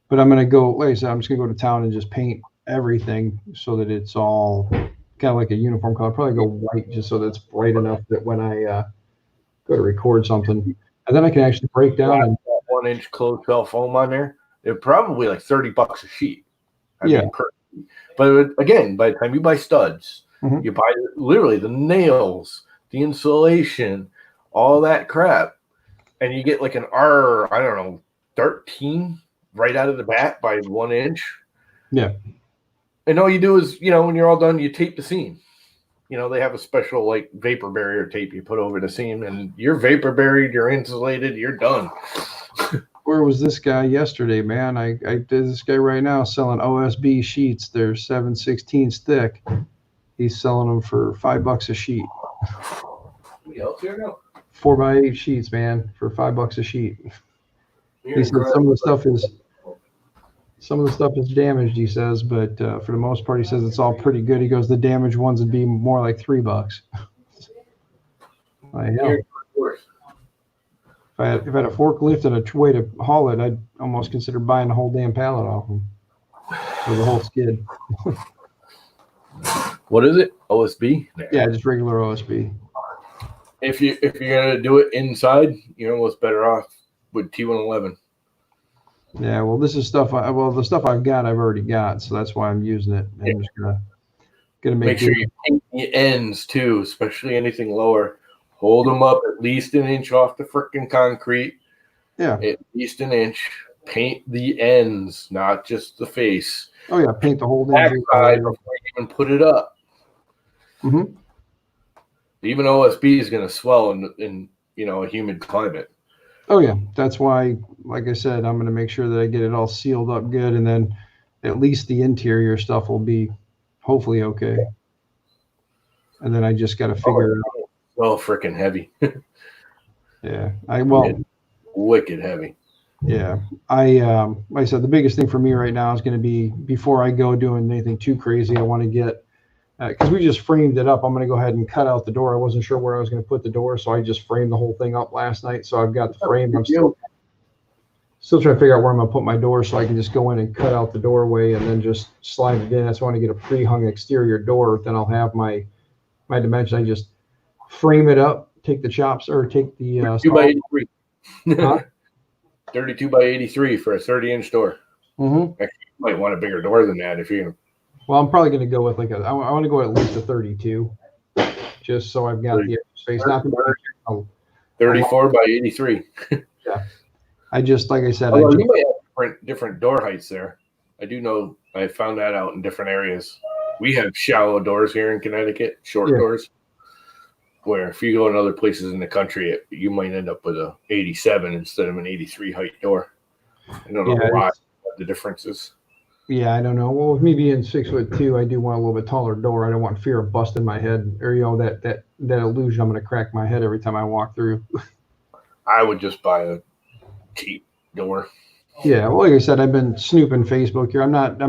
But I'm going to go, like I said, I'm just going to go to town and just paint everything so that it's all kind of like a uniform color. Probably go white just so that it's bright enough that when I go to record something, and then I can actually break down and 1-inch closed cell foam on there. They're probably like $30 a sheet. But again, by the time you buy studs, you buy literally the nails, the insulation, all that crap, and you get like an R13 right out of the bat by 1 inch. Yeah. And all you do is, when you're all done, you tape the seam. They have a special like vapor barrier tape you put over the seam, and you're vapor buried, you're insulated, you're done. Where was this guy yesterday, man? I did this guy right now selling OSB sheets. They're 7/16 thick. He's selling them for $5 a sheet. 4x8 sheets, man, for $5 a sheet. He said some of the stuff is damaged, he says, but for the most part, he says it's all pretty good. He goes, the damaged ones would be more like $3. I know. If I had a forklift and a way to haul it, I'd almost consider buying the whole damn pallet off them. Or the whole skid. What is it? OSB? Yeah, just regular OSB. If you're gonna do it inside, you're almost better off with T111. Yeah, well, this is stuff. The stuff I've got, I've already got, so that's why I'm using it. I'm just gonna make sure you paint the ends too, especially anything lower. Hold them up at least 1 inch off the freaking concrete. Yeah, at least 1 inch. Paint the ends, not just the face. Oh yeah, paint the whole backside before you even put it up. Mm-hmm. Even OSB is going to swell in a humid climate. Oh yeah, that's why, like I said, I'm going to make sure that I get it all sealed up good, and then at least the interior stuff will be hopefully okay. And then I just got to figure it out. Well, freaking heavy. Yeah, wicked heavy. Yeah, like I said, the biggest thing for me right now is going to be, before I go doing anything too crazy, I want to get, because we just framed it up, I'm going to go ahead and cut out the door. I wasn't sure where I was going to put the door, so I just framed the whole thing up last night. So I've got the frame. I'm still trying to figure out where I'm going to put my door so I can just go in and cut out the doorway and then just slide it in. That's why I want to get a pre-hung exterior door. Then I'll have my dimension. I just frame it up, take the chops, or take the 32 by 83. Huh? 32 by 83 for a 30-inch door. Mm-hmm. Actually, you might want a bigger door than that if you're. Well, I'm probably going to go with I want to go at least a 32, just so I've got the space. Not 34 by 83. Yeah. I just, like I said, you might have different door heights there. I do know. I found that out in different areas. We have shallow doors here in Connecticut, short doors. Where if you go in other places in the country, you might end up with a 87 instead of an 83 height door. I don't know why the difference is. Yeah, I don't know. Well, with me being 6'2", I do want a little bit taller door. I don't want fear of busting my head, or that illusion I'm going to crack my head every time I walk through. I would just buy a cheap door. Yeah, well, like I said, I've been snooping Facebook here. I'm not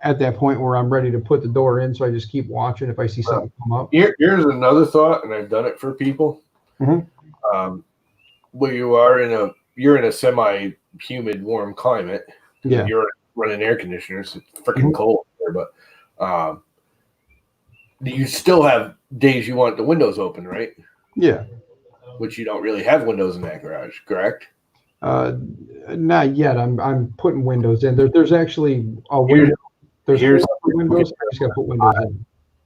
at that point where I'm ready to put the door in, so I just keep watching if I see something come up. Here's another thought, and I've done it for people. Mm-hmm. Where you're in a semi-humid, warm climate. Yeah. You're running air conditioners. It's freaking cold there, but you still have days you want the windows open, right? Yeah. Which you don't really have windows in that garage, correct? Not yet. I'm putting windows in. There's actually a window. There's windows. I just got to put windows in.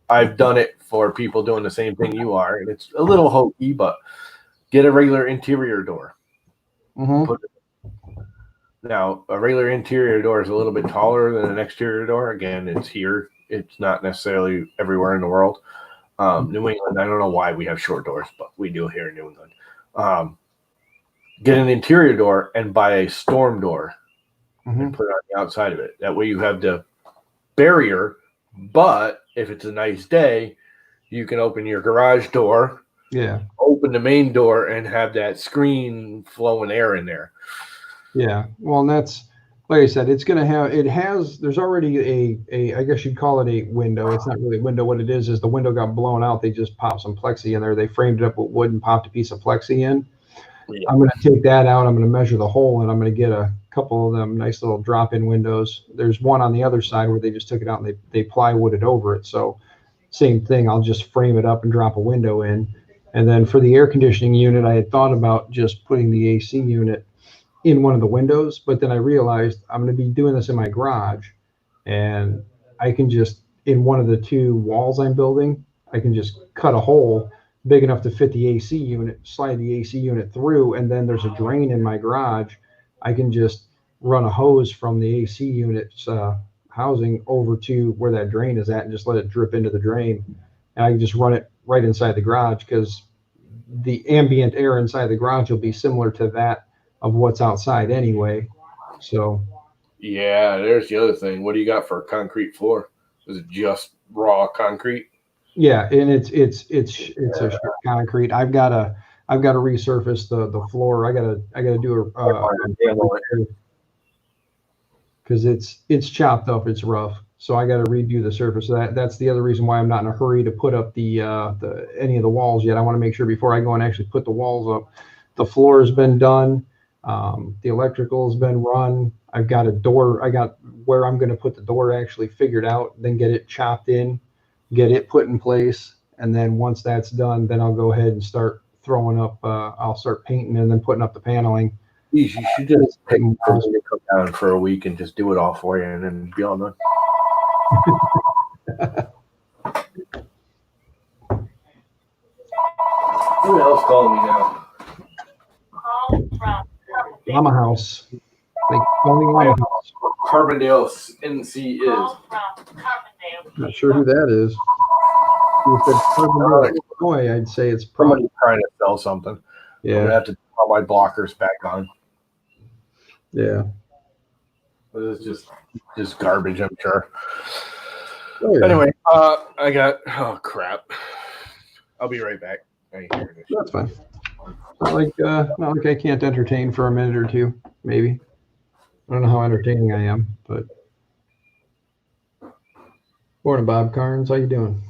I've done it for people doing the same thing you are, and it's a little hokey, but get a regular interior door. Mm-hmm. Now, a regular interior door is a little bit taller than an exterior door. Again, it's here. It's not necessarily everywhere in the world. New England, I don't know why we have short doors, but we do here in New England. Get an interior door and buy a storm door and put it on the outside of it. That way you have the barrier, but if it's a nice day, you can open your garage door, open the main door, and have that screen flowing air in there. Yeah, well, and that's, like I said, it's going to have, there's already a, I guess you'd call it a window. It's not really a window. What it is the window got blown out. They just popped some plexi in there. They framed it up with wood and popped a piece of plexi in. Yeah. I'm going to take that out. I'm going to measure the hole, and I'm going to get a couple of them nice little drop-in windows. There's one on the other side where they just took it out and they plywooded over it. So same thing. I'll just frame it up and drop a window in. And then for the air conditioning unit, I had thought about just putting the AC unit in one of the windows, but then I realized I'm going to be doing this in my garage, and I can just, in one of the two walls I'm building, I can just cut a hole big enough to fit the AC unit, slide the AC unit through, and then there's a drain in my garage. I can just run a hose from the AC unit's housing over to where that drain is at and just let it drip into the drain. And I can just run it right inside the garage, because the ambient air inside the garage will be similar to that of what's outside anyway. So yeah, there's the other thing. What do you got for a concrete floor? Is it just raw concrete? Yeah, and it's a concrete. I've got to resurface the floor. I gotta do a because it's chopped up. It's rough. So I got to redo the surface. So that's the other reason why I'm not in a hurry to put up the any of the walls yet. I want to make sure before I go and actually put the walls up, the floor has been done. The electrical has been run. I've got a door. I got where I'm going to put the door actually figured out, then get it chopped in, get it put in place. And then once that's done, then I'll go ahead and start throwing up, I'll start painting and then putting up the paneling. You should just come down for a week and just do it all for you and then be all done. Who else called me now? Llama House. Like calling Llama House. Carbondale NC is. Not sure who that is. If it's Carbondale, Illinois, I'd say it's probably trying to sell something. Yeah. I'm gonna have to put my blockers back on. Yeah. But it's just garbage, I'm sure. Oh, yeah. Anyway, oh crap. I'll be right back. That's fine. Not like I can't entertain for a minute or two, maybe. I don't know how entertaining I am, but morning, Bob Carnes. How you doing?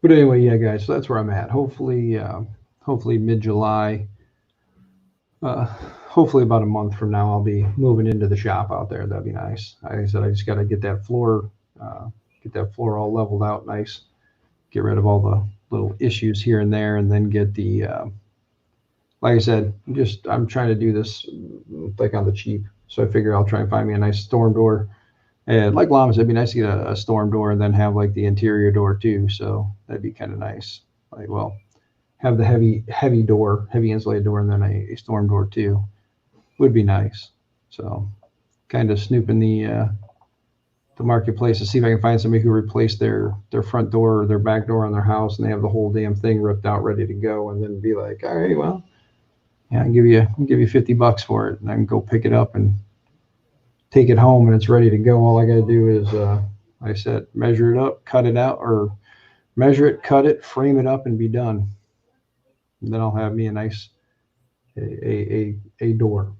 But anyway, yeah, guys. So that's where I'm at. Hopefully mid-July. Hopefully about a month from now, I'll be moving into the shop out there. That'd be nice. Like I said, I just got to get that floor all leveled out nice. Get rid of all the little issues here and there, and then get the, like I said, I'm trying to do this like on the cheap. So I figure I'll try and find me a nice storm door. And like Llama said, it'd be nice to get a storm door and then have like the interior door too. So that'd be kind of nice. Like, well, have the heavy insulated door and then a storm door too. Would be nice. So kind of snooping the marketplace to see if I can find somebody who replaced their front door or their back door on their house and they have the whole damn thing ripped out, ready to go, and then be like, all right, well, yeah, I'll give you $50 for it, and I can go pick it up and take it home and it's ready to go. All I got to do is, like I said, measure it up, cut it out, or measure it, cut it, frame it up, and be done. And then I'll have me a nice a door.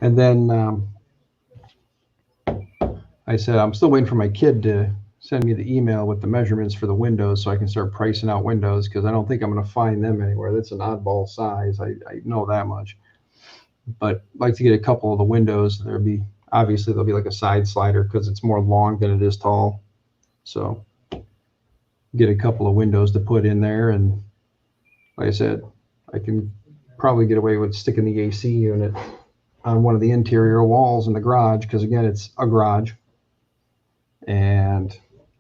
And then I said I'm still waiting for my kid to send me the email with the measurements for the windows so I can start pricing out windows, because I don't think I'm going to find them anywhere. That's an oddball size. I know that much. But I'd like to get a couple of the windows. There'll be like a side slider because it's more long than it is tall. So get a couple of windows to put in there, and like I said, I can probably get away with sticking the AC unit on one of the interior walls in the garage, because again, it's a garage, and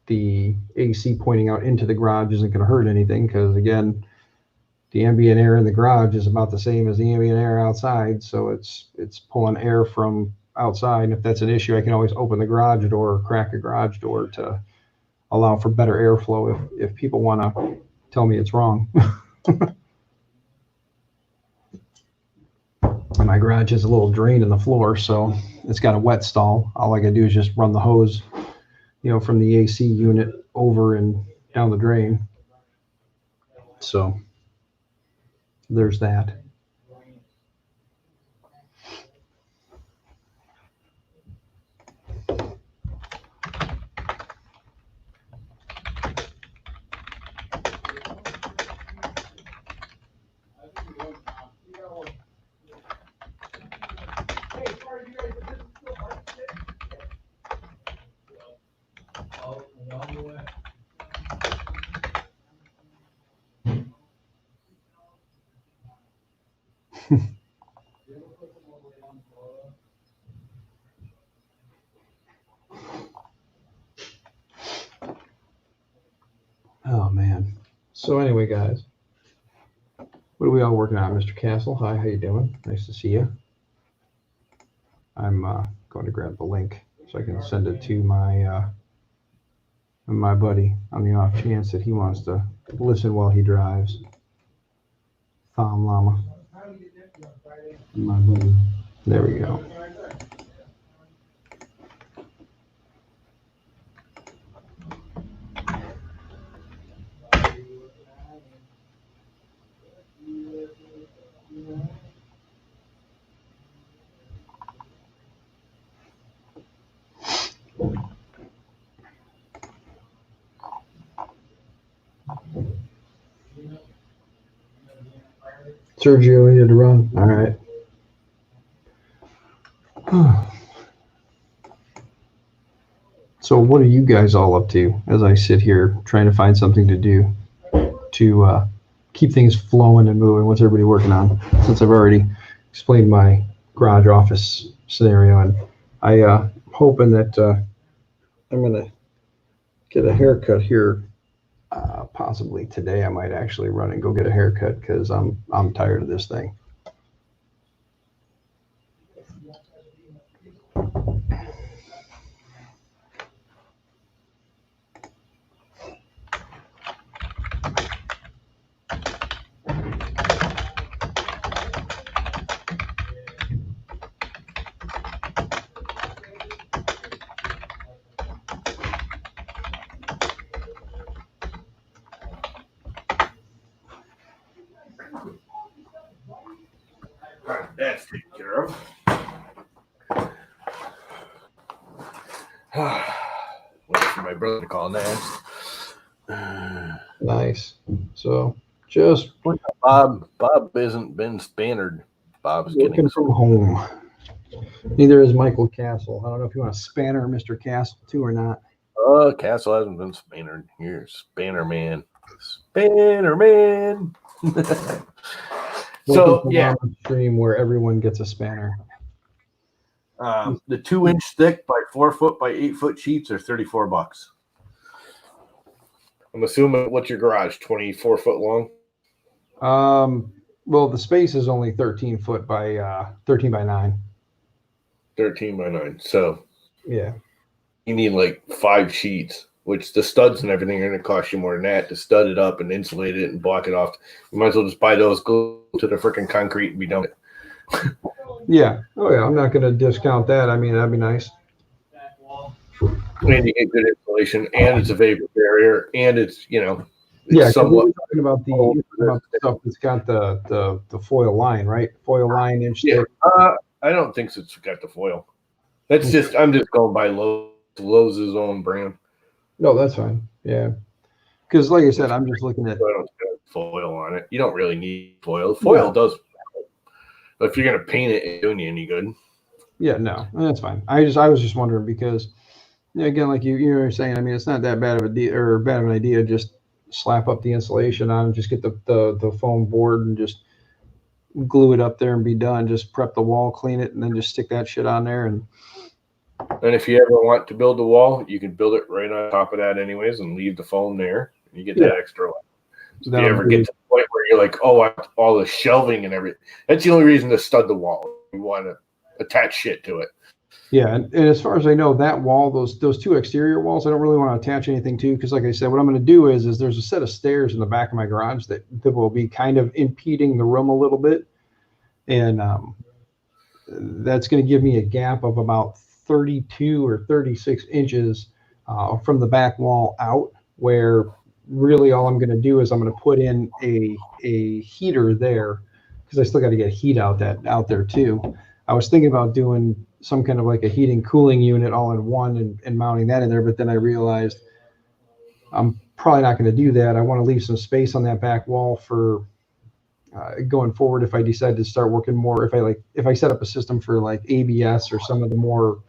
the AC pointing out into the garage isn't going to hurt anything, because again, the ambient air in the garage is about the same as the ambient air outside. So it's pulling air from outside. And if that's an issue, I can always open the garage door or crack a garage door to allow for better airflow if people want to tell me it's wrong. And my garage has a little drain in the floor, so it's got a wet stall. All I gotta do is just run the hose, from the AC unit over and down the drain. So there's that. Oh man. So anyway, guys, what are we all working on? Mr. Castle, hi, how you doing? Nice to see you. I'm going to grab the link so I can send it to my buddy on the off chance that he wants to listen while he drives. Thom Llama. My buddy. There we go. Sergio, you had to run. All right. So what are you guys all up to as I sit here trying to find something to do to keep things flowing and moving? What's everybody working on? Since I've already explained my garage office scenario, and I'm hoping that I'm going to get a haircut here. Possibly today. I might actually run and go get a haircut because I'm tired of this thing. That's taken care of. Wait for my brother to call next. Nice. So just Bob hasn't been spannered. Bob's working from home. Neither is Michael Castle. I don't know if you want to spanner Mr. Castle too or not. Castle hasn't been spannered. You're Spanner Man. Spanner Man. So yeah, stream where everyone gets a spanner. The 2-inch thick by 4 foot by 8 foot sheets are $34. I'm assuming what's your garage? 24 foot long? Well, the space is only 13 foot by 13 by 9. 13 by 9. So yeah, you need like 5 sheets, which the studs and everything are going to cost you more than that to stud it up and insulate it and block it off. You might as well just buy those, go to the freaking concrete and be done with it. Yeah. Oh yeah, I'm not going to discount that. I mean, that'd be nice. And you get good insulation, and it's a vapor barrier, and it's yeah. Somewhat we're talking about the stuff that's got the foil line, right? Foil line inch thick. I don't think it's got the foil. That's just I'm just going by Lowe's' own brand. No, that's fine. Yeah, because like I said, I'm just looking at foil on it. You don't really need foil. Foil does, but if you're gonna paint it, it's doing you any good. Yeah, no, that's fine. I was just wondering because, again, like you were saying, I mean, it's not that bad of an idea. Just slap up the insulation on, just get the foam board and just glue it up there and be done. Just prep the wall, clean it, and then just stick that shit on there. And if you ever want to build the wall, you can build it right on top of that anyways and leave the foam there. And you get that extra light. So if you ever get to the point where you're like, oh, all the shelving and everything. That's the only reason to stud the wall. You want to attach shit to it. Yeah, and as far as I know, that wall, those two exterior walls, I don't really want to attach anything to, because like I said, what I'm going to do is there's a set of stairs in the back of my garage that will be kind of impeding the room a little bit, and that's going to give me a gap of about 32 or 36 inches from the back wall out, where really all I'm going to do is I'm going to put in a heater there, because I still got to get heat out there too. I was thinking about doing some kind of like a heating cooling unit all in one and mounting that in there, but then I realized I'm probably not going to do that. I want to leave some space on that back wall for going forward if I decide to start working more. If I set up a system for like ABS or some of the more,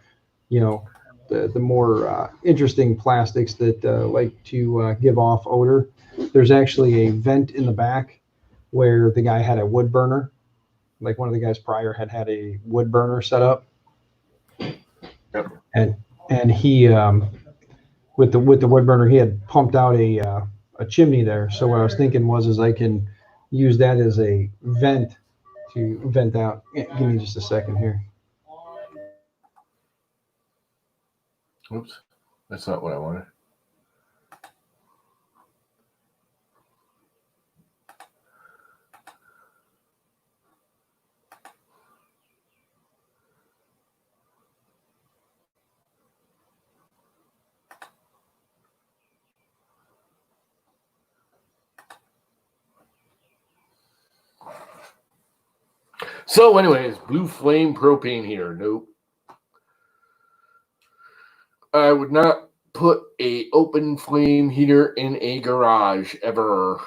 the more interesting plastics that like to give off odor. There's actually a vent in the back where the guy had a wood burner. Like one of the guys prior had a wood burner set up, and he with the wood burner he had pumped out a chimney there. So what I was thinking is I can use that as a vent to vent out. Give me just a second here. Oops, that's not what I wanted. So anyways, Blue Flame propane heater. Nope. I would not put a open flame heater in a garage ever.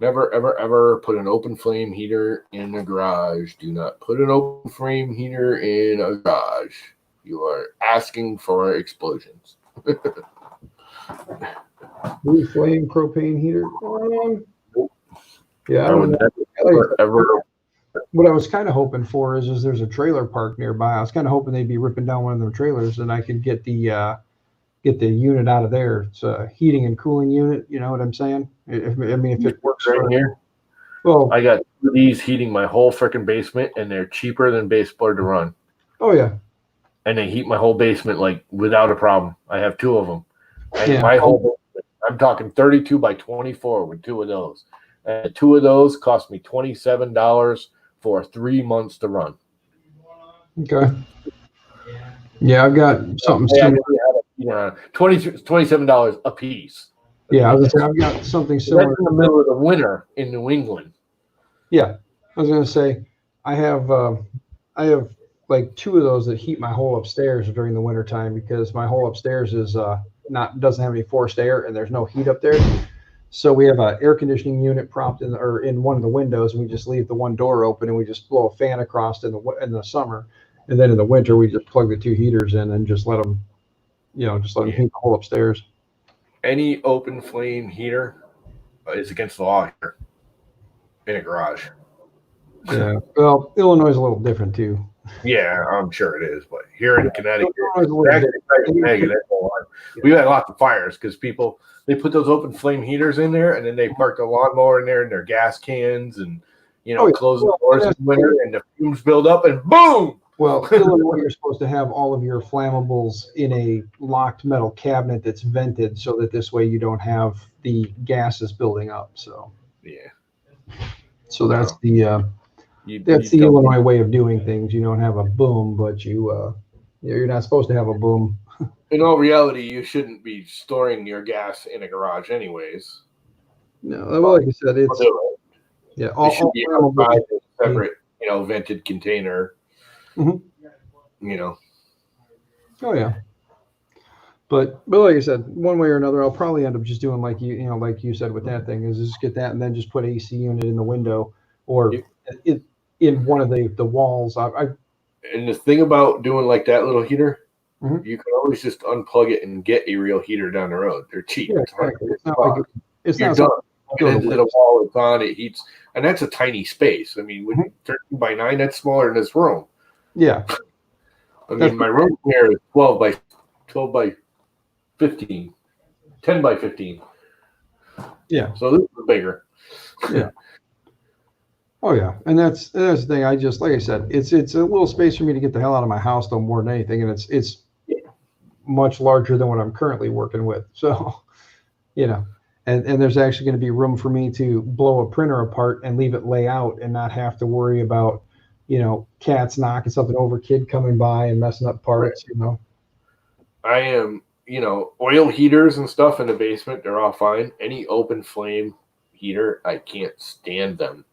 Never, ever, ever put an open flame heater in a garage. Do not put an open flame heater in a garage. You are asking for explosions. Blue Flame propane heater. Yeah, I would never, ever. What I was kind of hoping for is there's a trailer park nearby. I was kind of hoping they'd be ripping down one of their trailers, and I could get the unit out of there. It's a heating and cooling unit. You know what I'm saying? If it works right here. Well, I got two of these heating my whole freaking basement, and they're cheaper than baseboard to run. Oh yeah. And they heat my whole basement like without a problem. I have two of them. Yeah. My whole basement, I'm talking 32 by 24 with two of those. And two of those cost me $27 for 3 months to run. Okay. Yeah, I've got something similar. $27 a piece. Yeah, I've got something similar. That's in the middle of the winter in New England. Yeah, I was gonna say I have like two of those that heat my whole upstairs during the winter time, because my whole upstairs is doesn't have any forced air and there's no heat up there. So we have an air conditioning unit propped in one of the windows, and we just leave the one door open and we just blow a fan across in the summer, and then in the winter we just plug the two heaters in and just let them, heat the whole upstairs. Any open flame heater is against the law here in a garage. Yeah, well, Illinois is a little different too. Yeah, I'm sure it is, but here in Connecticut, we've had lots of fires because they put those open flame heaters in there, and then they park the lawnmower in there and their gas cans, and close the doors in the winter, and the fumes build up, and boom. Well, Illinois, you're supposed to have all of your flammables in a locked metal cabinet that's vented, so that this way you don't have the gases building up. So yeah. So that's the Illinois way of doing things. You don't have a boom, but you're not supposed to have a boom. In all reality, you shouldn't be storing your gas in a garage, anyways. No, well, like you said, it's it should be outside a separate, vented container. Mm-hmm. Oh yeah. But like I said, one way or another, I'll probably end up just doing like you said with that thing, is just get that and then just put AC unit in the window or in one of the walls. And the thing about doing like that little heater, mm-hmm. you can always just unplug it and get a real heater down the road. They're cheap. Yeah, exactly. It's not like you're done. Into the wall, it's on, it heats, and that's a tiny space. I mean, with 13 by 9, that's smaller than this room. Yeah. I mean, my room here is 12 by 15, 10 by 15. Yeah. So this is bigger. Yeah. Oh yeah, and that's the thing. I just like I said, it's a little space for me to get the hell out of my house, though, more than anything, and it's much larger than what I'm currently working with. So, you know, and there's actually going to be room for me to blow a printer apart and leave it lay out and not have to worry about, cats knocking something over, kid coming by and messing up parts. I am, oil heaters and stuff in the basement, they're all fine. Any open flame heater, I can't stand them.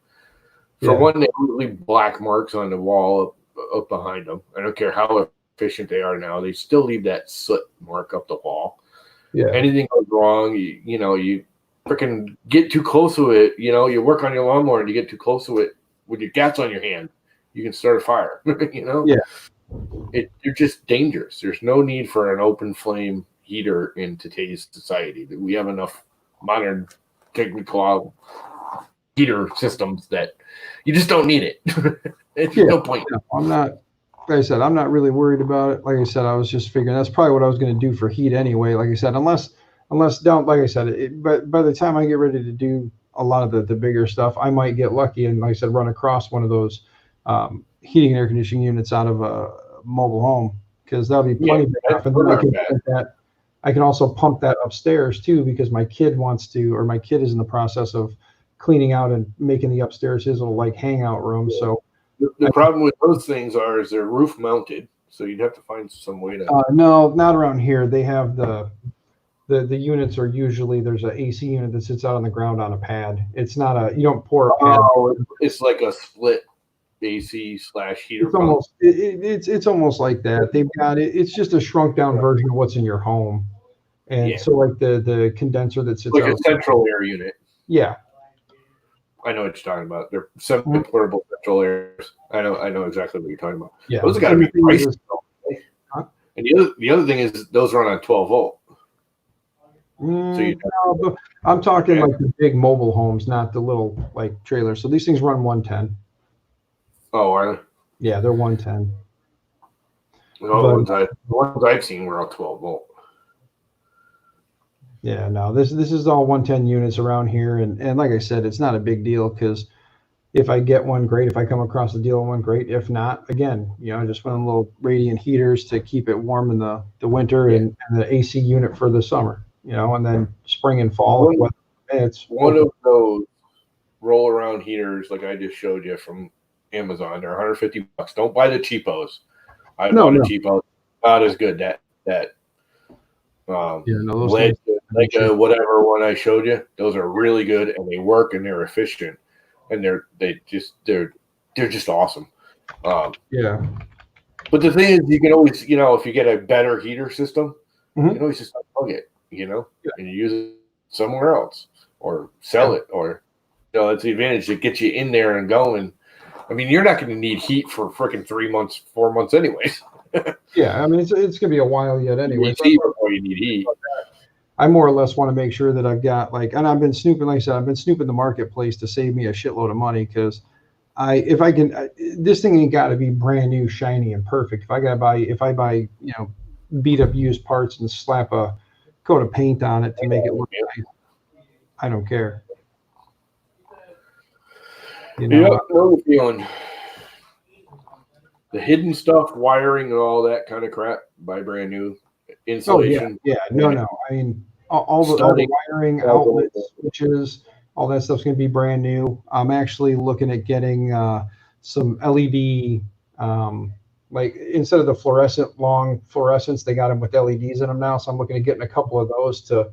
For one, they leave black marks on the wall up behind them. I don't care how efficient they are now; they still leave that soot mark up the wall. Yeah. Anything goes wrong, you freaking get too close to it. You work on your lawnmower and you get too close to it with your gas on your hand, you can start a fire. Yeah. They're just dangerous. There's no need for an open flame heater in today's society. We have enough modern technical heater systems that you just don't need it. It's no point. I'm not, like I said, I'm not really worried about it. Like I said, I was just figuring that's probably what I was going to do for heat anyway. Like I said, unless down, like I said, but by the time I get ready to do a lot of the bigger stuff, I might get lucky and, like I said, run across one of those heating and air conditioning units out of a mobile home, because that'll be plenty big enough. And then I can also pump that upstairs too, because my kid is in the process of cleaning out and making the upstairs his little hangout room. So the problem with those things is they're roof mounted, so you'd have to find some way to. No, not around here. They have the units are usually, there's an AC unit that sits out on the ground on a pad. It's not you don't pour a pad. It's like a split AC / heater. It's almost like that. They've got it. It's just a shrunk down version of what's in your home. And so like the condenser that sits like a central air unit. Yeah. I know what you're talking about. They're semi-portable central airs. I know exactly what you're talking about. Yeah. Those got to be pricey. And the other thing is those run on 12 volt. But I'm talking like the big mobile homes, not the little trailers. So these things run 110. Oh, are they? Yeah, they're 110. The ones I've seen were all 12 volt. Yeah, no, this is all 110 units around here, and like I said, it's not a big deal, because if I get one, great. If I come across a deal on one, great. If not, again, just one of the little radiant heaters to keep it warm in the winter, and the AC unit for the summer, and then spring and fall. One of those roll around heaters, like I just showed you from Amazon, they're $150. Don't buy the cheapos. I bought a cheapo, not as good. Whatever one I showed you, those are really good, and they work, and they're efficient, and they're just awesome. But the thing is, you can always, if you get a better heater system, you can always just unplug it, and you use it somewhere else or sell it, or that's the advantage to get you in there and going. I mean, you're not going to need heat for freaking 3 months, 4 months, anyways. Yeah, I mean, it's going to be a while yet anyway. You need heat. I more or less want to make sure that I've got and I've been snooping, like I said, I've been snooping the marketplace to save me a shitload of money, because this thing ain't got to be brand new, shiny, and perfect. If I buy, beat up used parts and slap a coat of paint on it to make it look nice, I don't care. No feeling. The hidden stuff, wiring, and all that kind of crap, buy brand new. Insulation. No. I mean, all the wiring, outlets, switches, all that stuff's going to be brand new. I'm actually looking at getting some LED, instead of the long fluorescents, they got them with LEDs in them now. So I'm looking at getting a couple of those to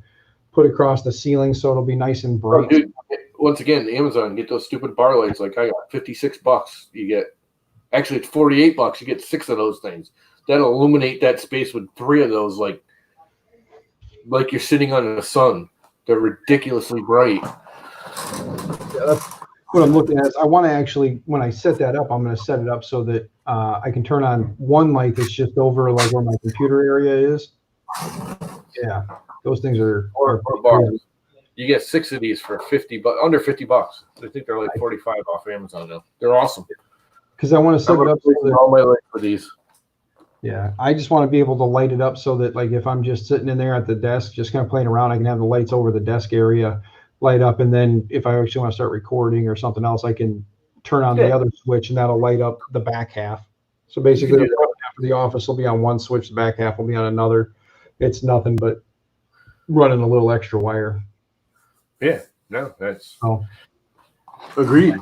put across the ceiling, so it'll be nice and bright. Oh, dude, once again, Amazon, get those stupid bar lights. Like I got $56. You get, actually it's $48. You get 6 of those things. That'll illuminate that space with 3 of those, like you're sitting on the sun. They're ridiculously bright. Yeah, that's what I'm looking at. I want to actually, when I set that up, I'm going to set it up so that I can turn on one light that's just over where my computer area is. Yeah, those things are. Or bars. You get 6 of these for $50, under $50. I think they're like 45 off Amazon now. They're awesome. Because I want to set it up so that all my lights for these. Yeah, I just want to be able to light it up so that, if I'm just sitting in there at the desk, just kind of playing around, I can have the lights over the desk area light up. And then if I actually want to start recording or something else, I can turn on the other switch, and that'll light up the back half. So basically, the front half of the office will be on one switch, the back half will be on another. It's nothing but running a little extra wire. Yeah, no, that's agreed.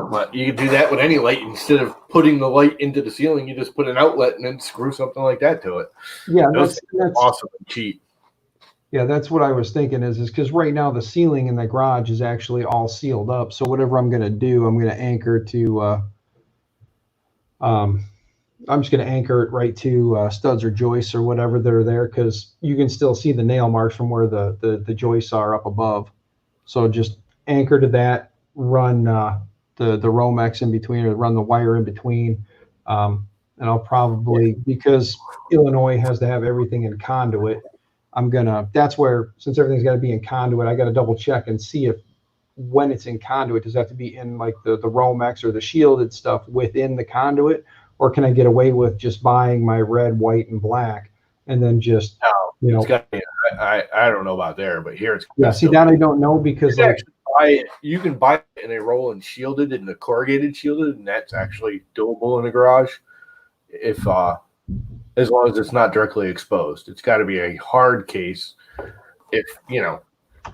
But you can do that with any light. Instead of putting the light into the ceiling, you just put an outlet and then screw something like that to it. Yeah, that's awesome and cheap. Yeah, that's what I was thinking is because right now the ceiling in the garage is actually all sealed up. So whatever I'm going to do, I'm going to anchor to, I'm just going to anchor it right to studs or joists or whatever that are there, because you can still see the nail marks from where the joists are up above. So just anchor to that, run the Romex in between, or run the wire in between. And I'll probably, because Illinois has to have everything in conduit, that's where, since everything's got to be in conduit, I got to double check and see if when it's in conduit, does that have to be in like the Romex or the shielded stuff within the conduit, or can I get away with just buying my red, white, and black and then just, I don't know about there, but here it's see that I don't know, because you can buy it in a roll and shielded and the corrugated shielded, and that's actually doable in the garage if as long as it's not directly exposed. It's got to be a hard case. If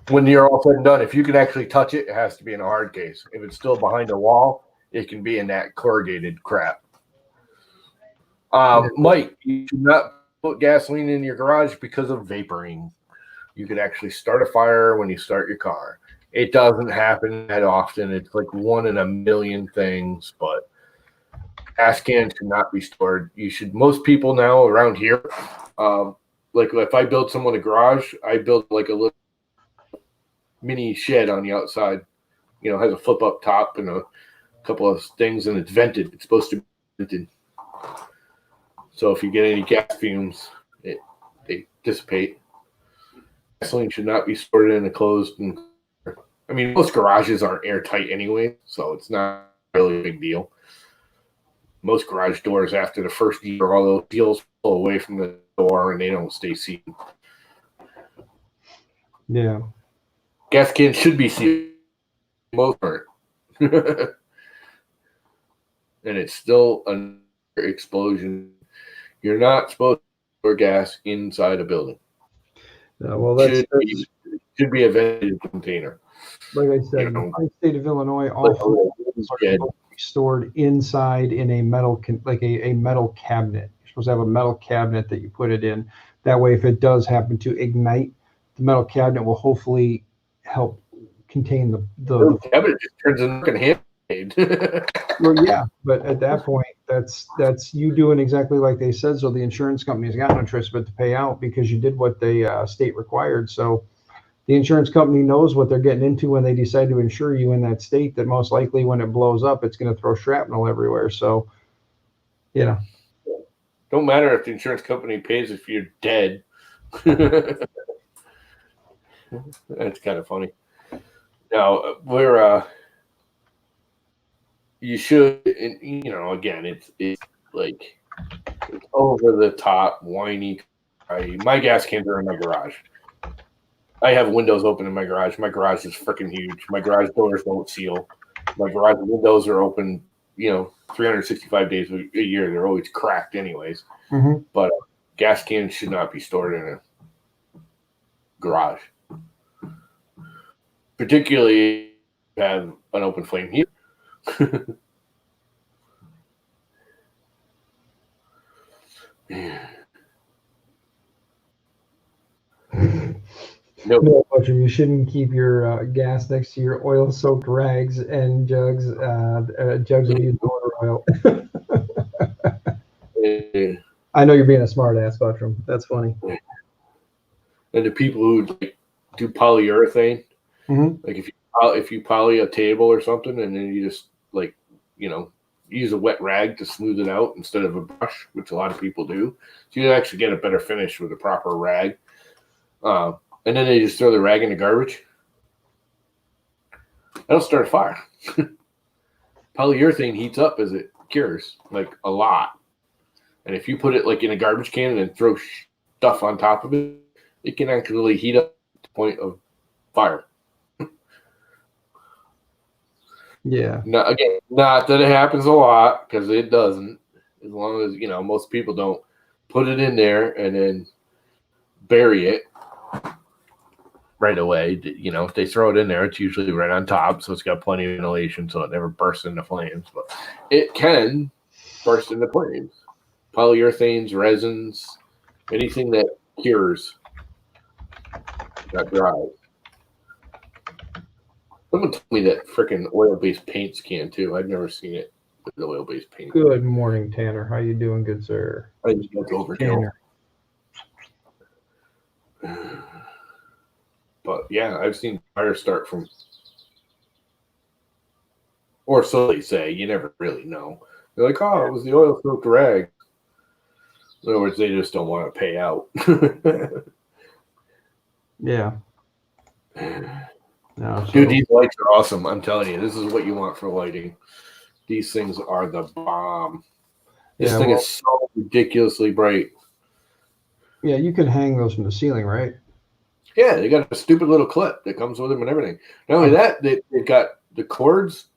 when you're all said and done, if you can actually touch it, it has to be in a hard case. If it's still behind a wall, it can be in that corrugated crap. Mike, you should not put gasoline in your garage because of vaporing. You could actually start a fire when you start your car. It doesn't happen that often. It's like one in a million things, but gas cans should not be stored. Most people now around here, like if I build someone a garage, I build like a little mini shed on the outside, has a flip up top and a couple of things, and it's vented. It's supposed to be vented. So if you get any gas fumes, they dissipate. Gasoline should not be stored in a closed. Most garages aren't airtight anyway, so it's not really a big deal. Most garage doors, after the first year, all those seals pull away from the door and they don't stay sealed. Yeah. Gas cans should be sealed. Most aren't. And it's still an explosion. You're not supposed to store gas inside a building. Well, that should be a vented container. Like I said, in the state of Illinois, all food are supposed to be stored inside in a metal, a metal cabinet. You're supposed to have a metal cabinet that you put it in. That way, if it does happen to ignite, the metal cabinet will hopefully help contain the cabinet just turns into a handmade. Well, yeah, but at that point, that's you doing exactly like they said. So the insurance company's got no choice but to pay out because you did what the state required. So the insurance company knows what they're getting into when they decide to insure you in that state, that most likely when it blows up, it's going to throw shrapnel everywhere. So, Don't matter if the insurance company pays if you're dead. That's kind of funny. Now, you should, again, it's like it's over the top, whiny. My gas cans are in my garage. I have windows open in my garage. My garage is freaking huge. My garage doors don't seal. My garage windows are open, 365 days a year. They're always cracked anyways. Mm-hmm. But gas cans should not be stored in a garage. Particularly if you have an open flame heater. No, you shouldn't keep your gas next to your oil-soaked rags and jugs of used motor oil. I know you're being a smart ass, Buttram. That's funny. And the people who do polyurethane, mm-hmm. like if you poly a table or something, and then you just use a wet rag to smooth it out instead of a brush, which a lot of people do, so you actually get a better finish with a proper rag. And then they just throw the rag in the garbage. That'll start a fire. Polyurethane heats up as it cures, a lot. And if you put it in a garbage can and then throw stuff on top of it, it can actually heat up to the point of fire. Yeah. Not that it happens a lot, because it doesn't. As long as, most people don't put it in there and then bury it right away. If they throw it in there, it's usually right on top, so it's got plenty of ventilation, so it never bursts into flames. But it can burst into flames. Polyurethanes, resins, anything that cures that dries. Someone told me that freaking oil-based paints can too. I've never seen it with the oil-based paint. Good morning, Tanner. How you doing, good sir? I just got overkill. Tanner. But yeah, I've seen fires start from, or so they say. You never really know. They're like, oh, it was the oil-soaked rag. In other words, they just don't want to pay out. Yeah. No, so, Dude, these lights are awesome. I'm telling you, this is what you want for lighting. These things are the bomb. This thing is so ridiculously bright. Yeah, you can hang those from the ceiling, right? Yeah, they got a stupid little clip that comes with them and everything. Not only that, they've got the cords.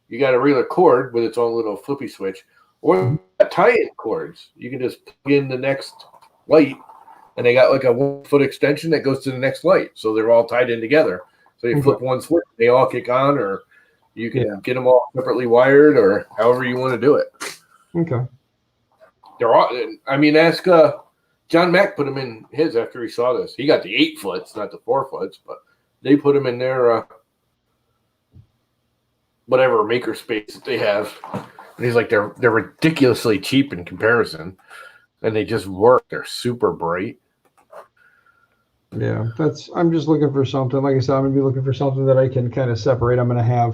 You got a regular cord with its own little flippy switch, or tie-in cords. You can just plug in the next light, and they got like a 1 foot extension that goes to the next light. So they're all tied in together. So you flip one switch, they all kick on, or you can get them all separately wired, or however you want to do it. Okay. They're all. I mean, ask John Mack put them in his after he saw this. He got the 8 foots, not the 4 foots, but they put them in their whatever maker space that they have. And he's like, they're ridiculously cheap in comparison, and they just work. They're super bright. Yeah, I'm just looking for something. Like I said, I'm gonna be looking for something that I can kind of separate. I'm gonna have,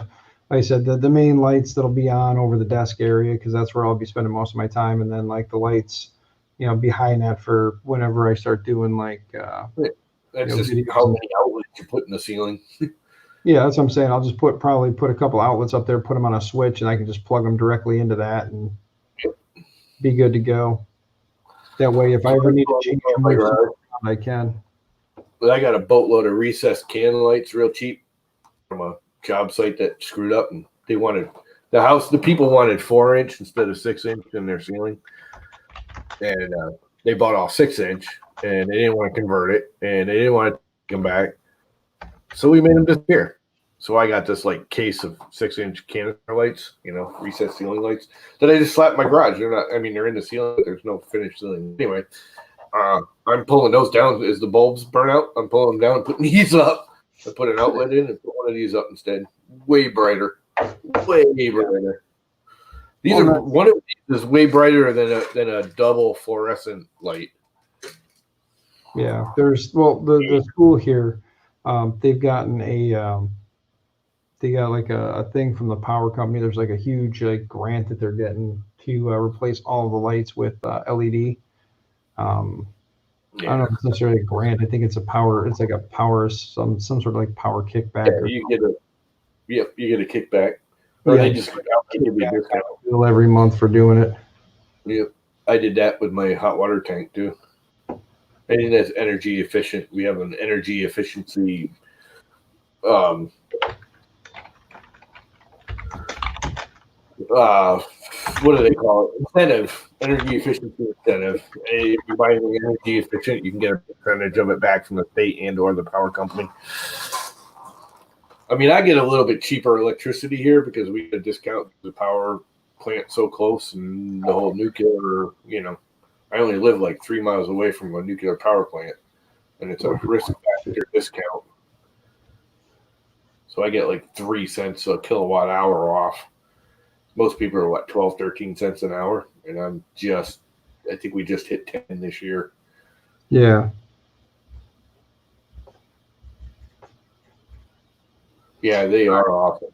like I said, the main lights that'll be on over the desk area, because that's where I'll be spending most of my time, and then like the lights, behind that for whenever I start doing like that's just how many outlets you put in the ceiling. Yeah, that's what I'm saying. I'll just probably put a couple outlets up there, put them on a switch, and I can just plug them directly into that and be good to go. That way, if I ever need to change them, I can. But I got a boatload of recessed can lights, real cheap, from a job site that screwed up, and they wanted the people wanted 4-inch instead of 6-inch in their ceiling, and they bought all 6-inch, and they didn't want to convert it, and they didn't want to take them back, so we made them disappear. So I got this like case of 6-inch canister lights, recessed ceiling lights that I just slapped in my garage. They're in the ceiling, but there's no finished ceiling. Anyway, I'm pulling those down as the bulbs burn out. I'm pulling them down and putting these up. I put an outlet in and put one of these up instead. Way brighter. Way brighter. One of these is way brighter than a double fluorescent light. Yeah, the school here, they've gotten they got like a thing from the power company. There's like a huge grant that they're getting to replace all of the lights with LED. I don't know if it's necessarily a grant. I think it's like a power, some sort of like power kickback. Yeah, you get a kickback. Or they just give you a discount every month for doing it. Yep. I did that with my hot water tank too. Anything that's energy efficient. We have an energy efficiency what do they call it? Incentive, energy efficiency incentive. If you buy anything energy efficient, you can get a percentage of it back from the state and or the power company. I mean, I get a little bit cheaper electricity here because we get a discount to the power plant so close, and the whole nuclear, I only live like 3 miles away from a nuclear power plant, and it's a risk factor discount. So I get like 3 cents a kilowatt hour off. Most people are 12, 13 cents an hour, and I think we just hit 10 this year. Yeah. Yeah, they are awesome.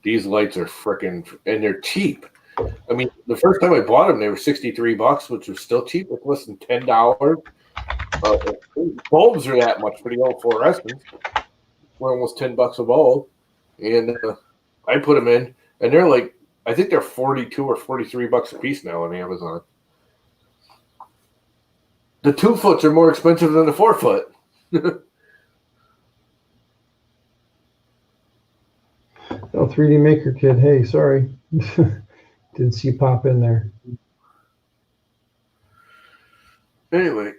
These lights are freaking, and they're cheap. I mean, the first time I bought them, they were $63, which was still cheap. It's less than $10. Bulbs are that much for the old fluorescents. We're almost $10 a bulb, and I put them in, and they're like, I think they're $42 or $43 a piece now on Amazon. The 2 foots are more expensive than the 4 foot. Oh, 3D Maker Kid. Hey, sorry. Didn't see you pop in there. Anyway,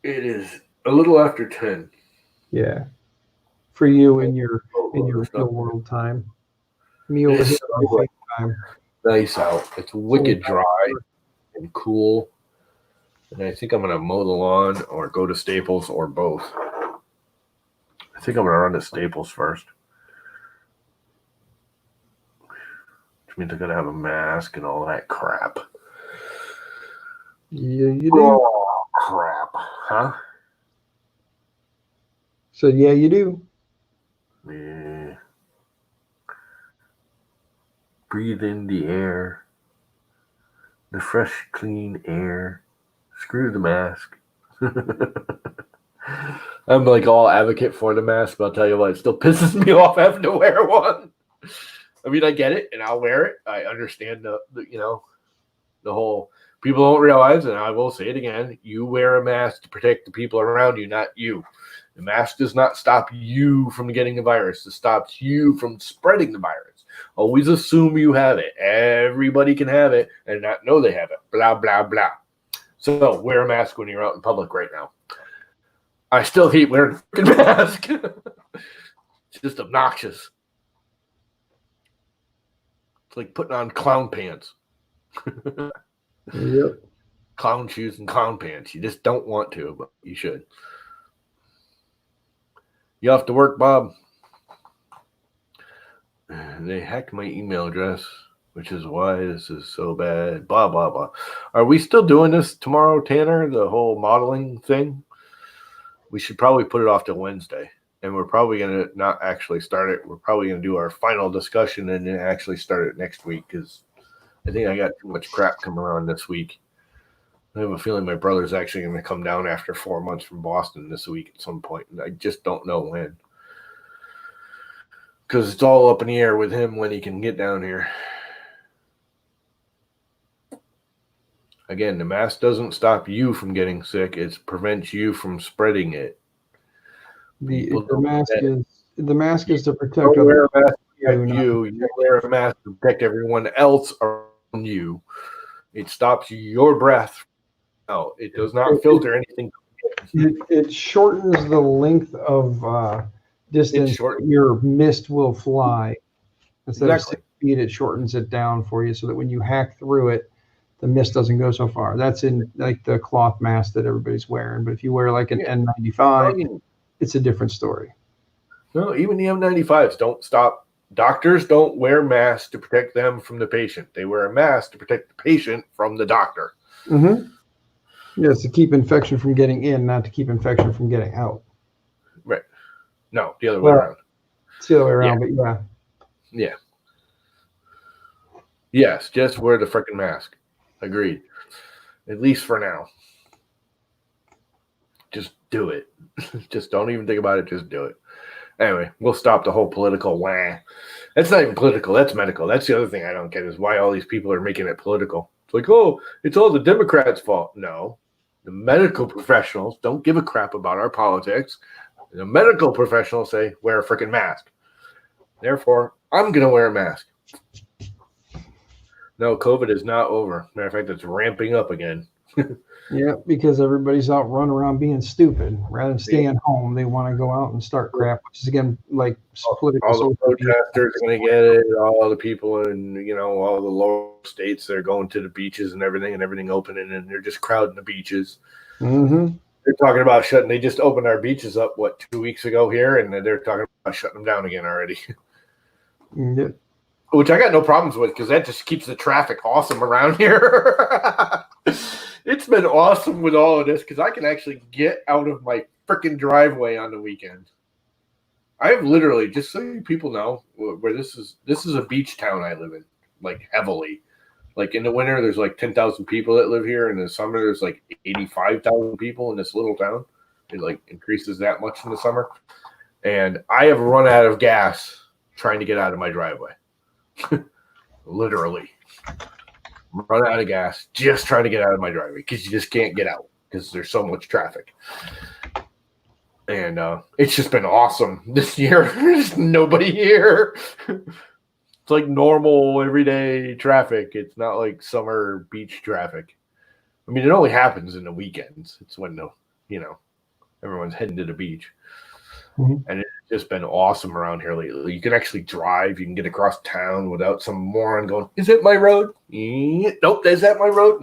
it is a little after 10. Yeah. For you in your real world time. Me over here on my fake time. Nice out. It's wicked dry and cool. And I think I'm going to mow the lawn or go to Staples or both. I think I'm going to run to Staples first. Which means I got to have a mask and all that crap. Yeah, you do. Oh, crap. Huh? So, yeah, you do. Yeah. Breathe in the air. The fresh, clean air. Screw the mask. I'm like all advocate for the mask, but I'll tell you what, it still pisses me off having to wear one. I mean, I get it, and I'll wear it. I understand the whole people don't realize, and I will say it again, you wear a mask to protect the people around you, not you. The mask does not stop you from getting the virus. It stops you from spreading the virus. Always assume you have it. Everybody can have it and not know they have it. Blah, blah, blah. So wear a mask when you're out in public right now. I still hate wearing a mask. It's just obnoxious. It's like putting on clown pants. Yep. Clown shoes and clown pants. You just don't want to, but you should. You have to work, Bob. They hacked my email address, which is why this is so bad. Blah, blah, blah. Are we still doing this tomorrow, Tanner? The whole modeling thing? We should probably put it off to Wednesday. And we're probably going to not actually start it. We're probably going to do our final discussion and then actually start it next week because I think I got too much crap coming around this week. I have a feeling my brother's actually going to come down after 4 months from Boston this week at some point. And I just don't know when. Because it's all up in the air with him when he can get down here. Again, the mask doesn't stop you from getting sick. It prevents you from spreading it. The mask is to protect you wear a mask to you. protect you. You wear a mask to protect everyone else around you. It stops your breath. No, it does not filter anything. It shortens the length of distance your mist will fly. Instead of 6 feet, it shortens it down for you so that when you hack through it, the mist doesn't go so far. That's in like the cloth mask that everybody's wearing. But if you wear like an N95, it's a different story. No, even the N95s don't stop. Doctors don't wear masks to protect them from the patient. They wear a mask to protect the patient from the doctor. Mm-hmm. Yes, to keep infection from getting in, not to keep infection from getting out. Right. No, the other way around. It's the other way around, but yeah. Yeah. Yes, just wear the freaking mask. Agreed. At least for now. Just do it. Just don't even think about it. Just do it. Anyway, we'll stop the whole political wah. That's not even political. That's medical. That's the other thing I don't get is why all these people are making it political. It's like, oh, it's all the Democrats' fault. No. The medical professionals don't give a crap about our politics. The medical professionals say, wear a freaking mask. Therefore, I'm going to wear a mask. No, COVID is not over. Matter of fact, it's ramping up again. Yeah, because everybody's out running around being stupid. Rather than staying home, they want to go out and start crap, which is, again, like political. All the protesters are going to get it. All the people in, all the lower states, they're going to the beaches and everything opening, and they're just crowding the beaches. Mm-hmm. They're talking about shutting. They just opened our beaches up, 2 weeks ago here, and they're talking about shutting them down again already. Yeah. Which I got no problems with because that just keeps the traffic awesome around here. It's been awesome with all of this because I can actually get out of my freaking driveway on the weekend. I have literally, just so you people know, where this is a beach town I live in, like heavily. Like in the winter, there's like 10,000 people that live here. In the summer, there's like 85,000 people in this little town. It like increases that much in the summer. And I have run out of gas trying to get out of my driveway. Literally. Run out of gas just trying to get out of my driveway because you just can't get out because there's so much traffic. And it's just been awesome this year. There's nobody here. It's like normal everyday traffic. It's not like summer beach traffic. I mean, it only happens in the weekends. It's when everyone's heading to the beach. Mhm. And it's just been awesome around here lately. You can actually drive. You can get across town without some moron going, "Is it my road?" Nope, is that my road?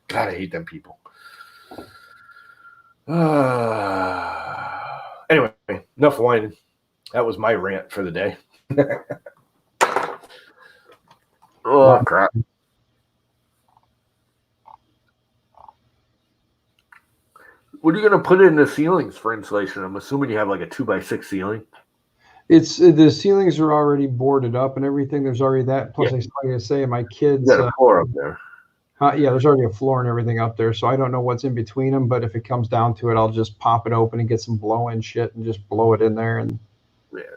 God, I hate them people. Anyway, enough whining. That was my rant for the day. Oh, crap. What are you going to put in the ceilings for insulation? I'm assuming you have like a 2x6 ceiling. It's the ceilings are already boarded up and everything. There's already that. Plus, like I say, my kids. You got a floor up there. Yeah, there's already a floor and everything up there, so I don't know what's in between them. But if it comes down to it, I'll just pop it open and get some blow-in shit and just blow it in there. And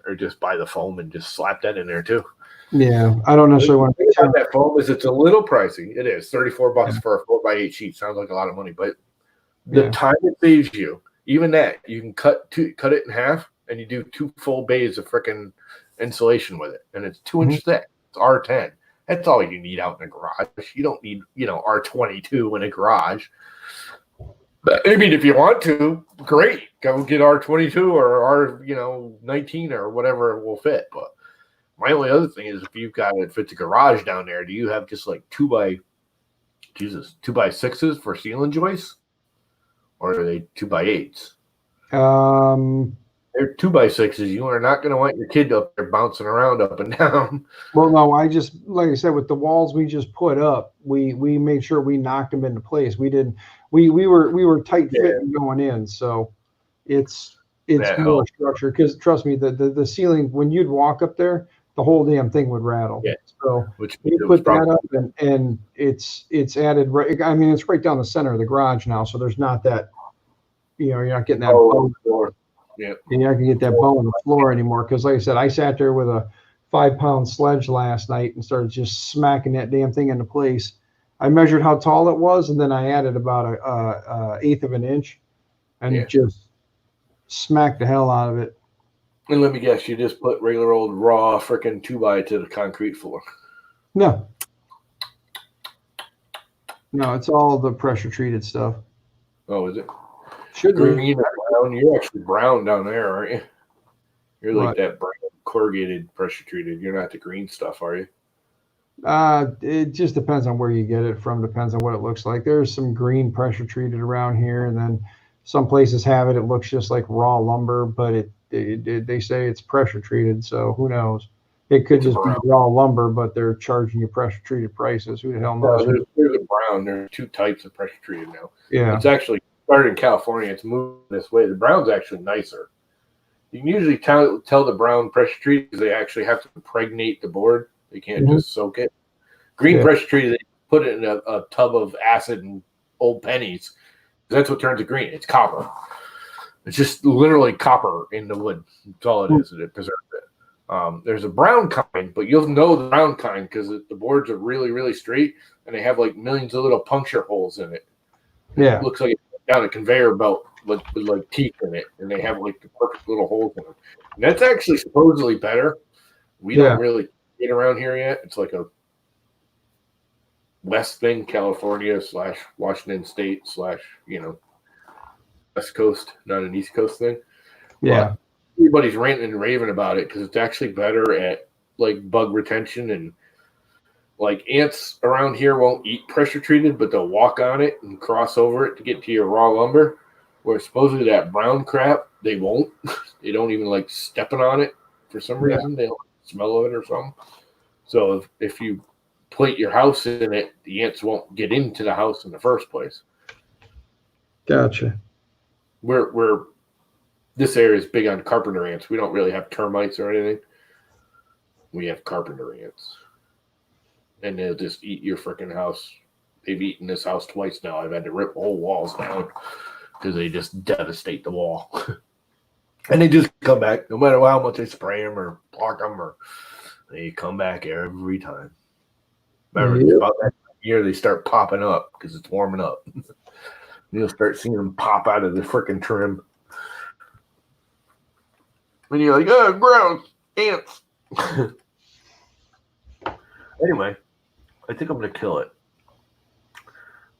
or just buy the foam and just slap that in there too. Yeah, I don't necessarily want to. That foam is it's a little pricey. It is $34 for a 4x8 sheet. Sounds like a lot of money, but the time it saves you, even that you can cut it in half, and you do 2 full bays of freaking insulation with it, and it's 2-inch thick. It's R10. That's all you need out in a garage. You don't need, R22 in a garage. But I mean, if you want to, great. Go get R22 or R19 or whatever will fit. But my only other thing is, if you've got it fits a garage down there, do you have just like 2x6s for ceiling joists, or are they 2x8s? They're 2x6s. You are not going to want your kid up there bouncing around up and down. Well, no, I just, like I said, with the walls we just put up, we made sure we knocked them into place. We didn't. We were tight fitting going in, so it's more structure. Because trust me, the ceiling, when you'd walk up there, the whole damn thing would rattle. Yeah. So you put that up, and it's added. Right, I mean, it's right down the center of the garage now, so there's not that. You're not getting that. Floor. Yeah. And you're not gonna get that bone on the floor anymore. Because, like I said, I sat there with a 5-pound sledge last night and started just smacking that damn thing into place. I measured how tall it was, and then I added about a 1/8 of an inch, and just smacked the hell out of it. And let me guess, you just put regular old raw freaking 2x to the concrete floor? No, it's all the pressure treated stuff. Oh, is it? Should be. Green or brown? You're actually brown down there, aren't you? You're like that brown corrugated pressure treated. You're not the green stuff, are you? It just depends on where you get it from. Depends on what it looks like. There's some green pressure treated around here, and then some places have it. It looks just like raw lumber, but they say it's pressure treated. So who knows? It could just be raw lumber, but they're charging you pressure treated prices. Who the hell knows? No, there's a brown. There's 2 types of pressure treated now. Yeah, it's actually started in California. It's moving this way. The brown's actually nicer. You can usually tell the brown pressure treated because they actually have to impregnate the board. They can't just soak it. Green pressure treated, they put it in a tub of acid and old pennies. That's what turns it green. It's copper. It's just literally copper in the wood. That's all it is. It preserves it. There's a brown kind, but you'll know the brown kind because the boards are really, really straight, and they have like millions of little puncture holes in it. Yeah. It looks like it's down a conveyor belt with like teeth in it, and they have like the perfect little holes in them. And that's actually supposedly better. We don't really get around here yet. It's like a West thing, California / Washington State / West Coast, not an East Coast thing. Yeah. But everybody's ranting and raving about it because it's actually better at like bug retention, and like ants around here won't eat pressure treated, but they'll walk on it and cross over it to get to your raw lumber. Where supposedly that brown crap, they won't. They don't even like stepping on it for some reason. They don't smell of it or something. So if you plate your house in it, the ants won't get into the house in the first place. Gotcha. We're this area is big on carpenter ants. We don't really have termites or anything. We have carpenter ants, and they'll just eat your freaking house. They've eaten this house twice now. I've had to rip whole walls down because they just devastate the wall. And they just come back no matter how much I spray them or block them, or they come back every time. Remember, about that year they start popping up because it's warming up. You'll start seeing them pop out of the freaking trim. And you're like, oh, gross, ants. Anyway, I think I'm going to kill it.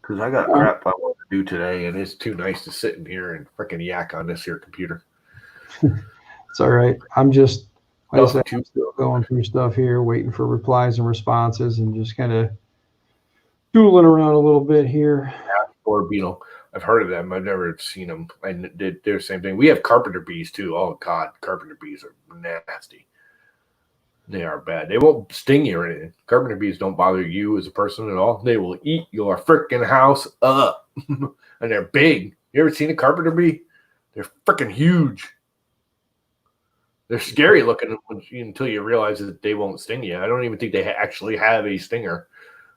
Because I got crap I want to do today, and it's too nice to sit in here and freaking yak on this here computer. It's all right. I'm just, like I said, Too- still going through stuff here, waiting for replies and responses, and just kind of tooling around a little bit here. Or beetle. I've heard of them. I've never seen them. They're the same thing. We have carpenter bees too. Oh God, carpenter bees are nasty. They are bad. They won't sting you or anything. Carpenter bees don't bother you as a person at all. They will eat your freaking house up. And they're big. You ever seen a carpenter bee? They're freaking huge. They're scary looking until you realize that they won't sting you. I don't even think they actually have a stinger.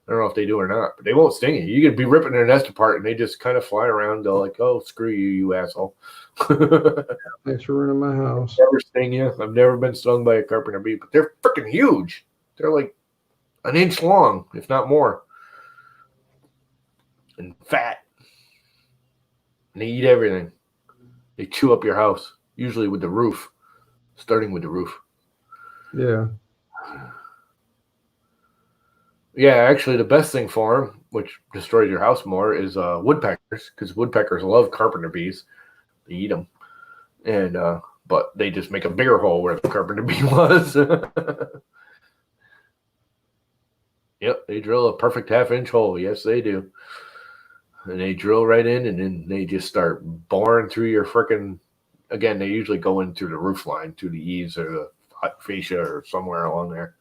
I don't know if they do or not, but they won't sting you. You could be ripping their nest apart, and they just kind of fly around. They're like, "Oh, screw you, you asshole!" Thanks for ruining my house. Never sting you. I've never been stung by a carpenter bee, but they're freaking huge. They're like an inch long, if not more, and fat. And they eat everything. They chew up your house, usually with the roof, starting with the roof. Yeah. Yeah, actually, the best thing for them, which destroys your house more, is woodpeckers, because woodpeckers love carpenter bees. They eat them, and but they just make a bigger hole where the carpenter bee was. Yep, they drill a perfect half-inch hole. Yes, they do. And they drill right in, and then they just start boring through your freaking. Again, they usually go in through the roof line, through the eaves or the fascia or somewhere along there.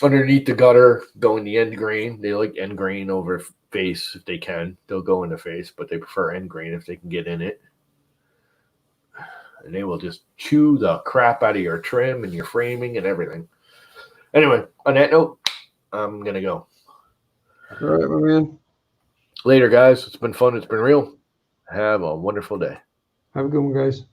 Underneath the gutter, go in the end grain. They like end grain over face if they can. They'll go in the face, but they prefer end grain if they can get in it. And they will just chew the crap out of your trim and your framing and everything. Anyway, on that note, I'm going to go. All right, my man. Later, guys. It's been fun. It's been real. Have a wonderful day. Have a good one, guys.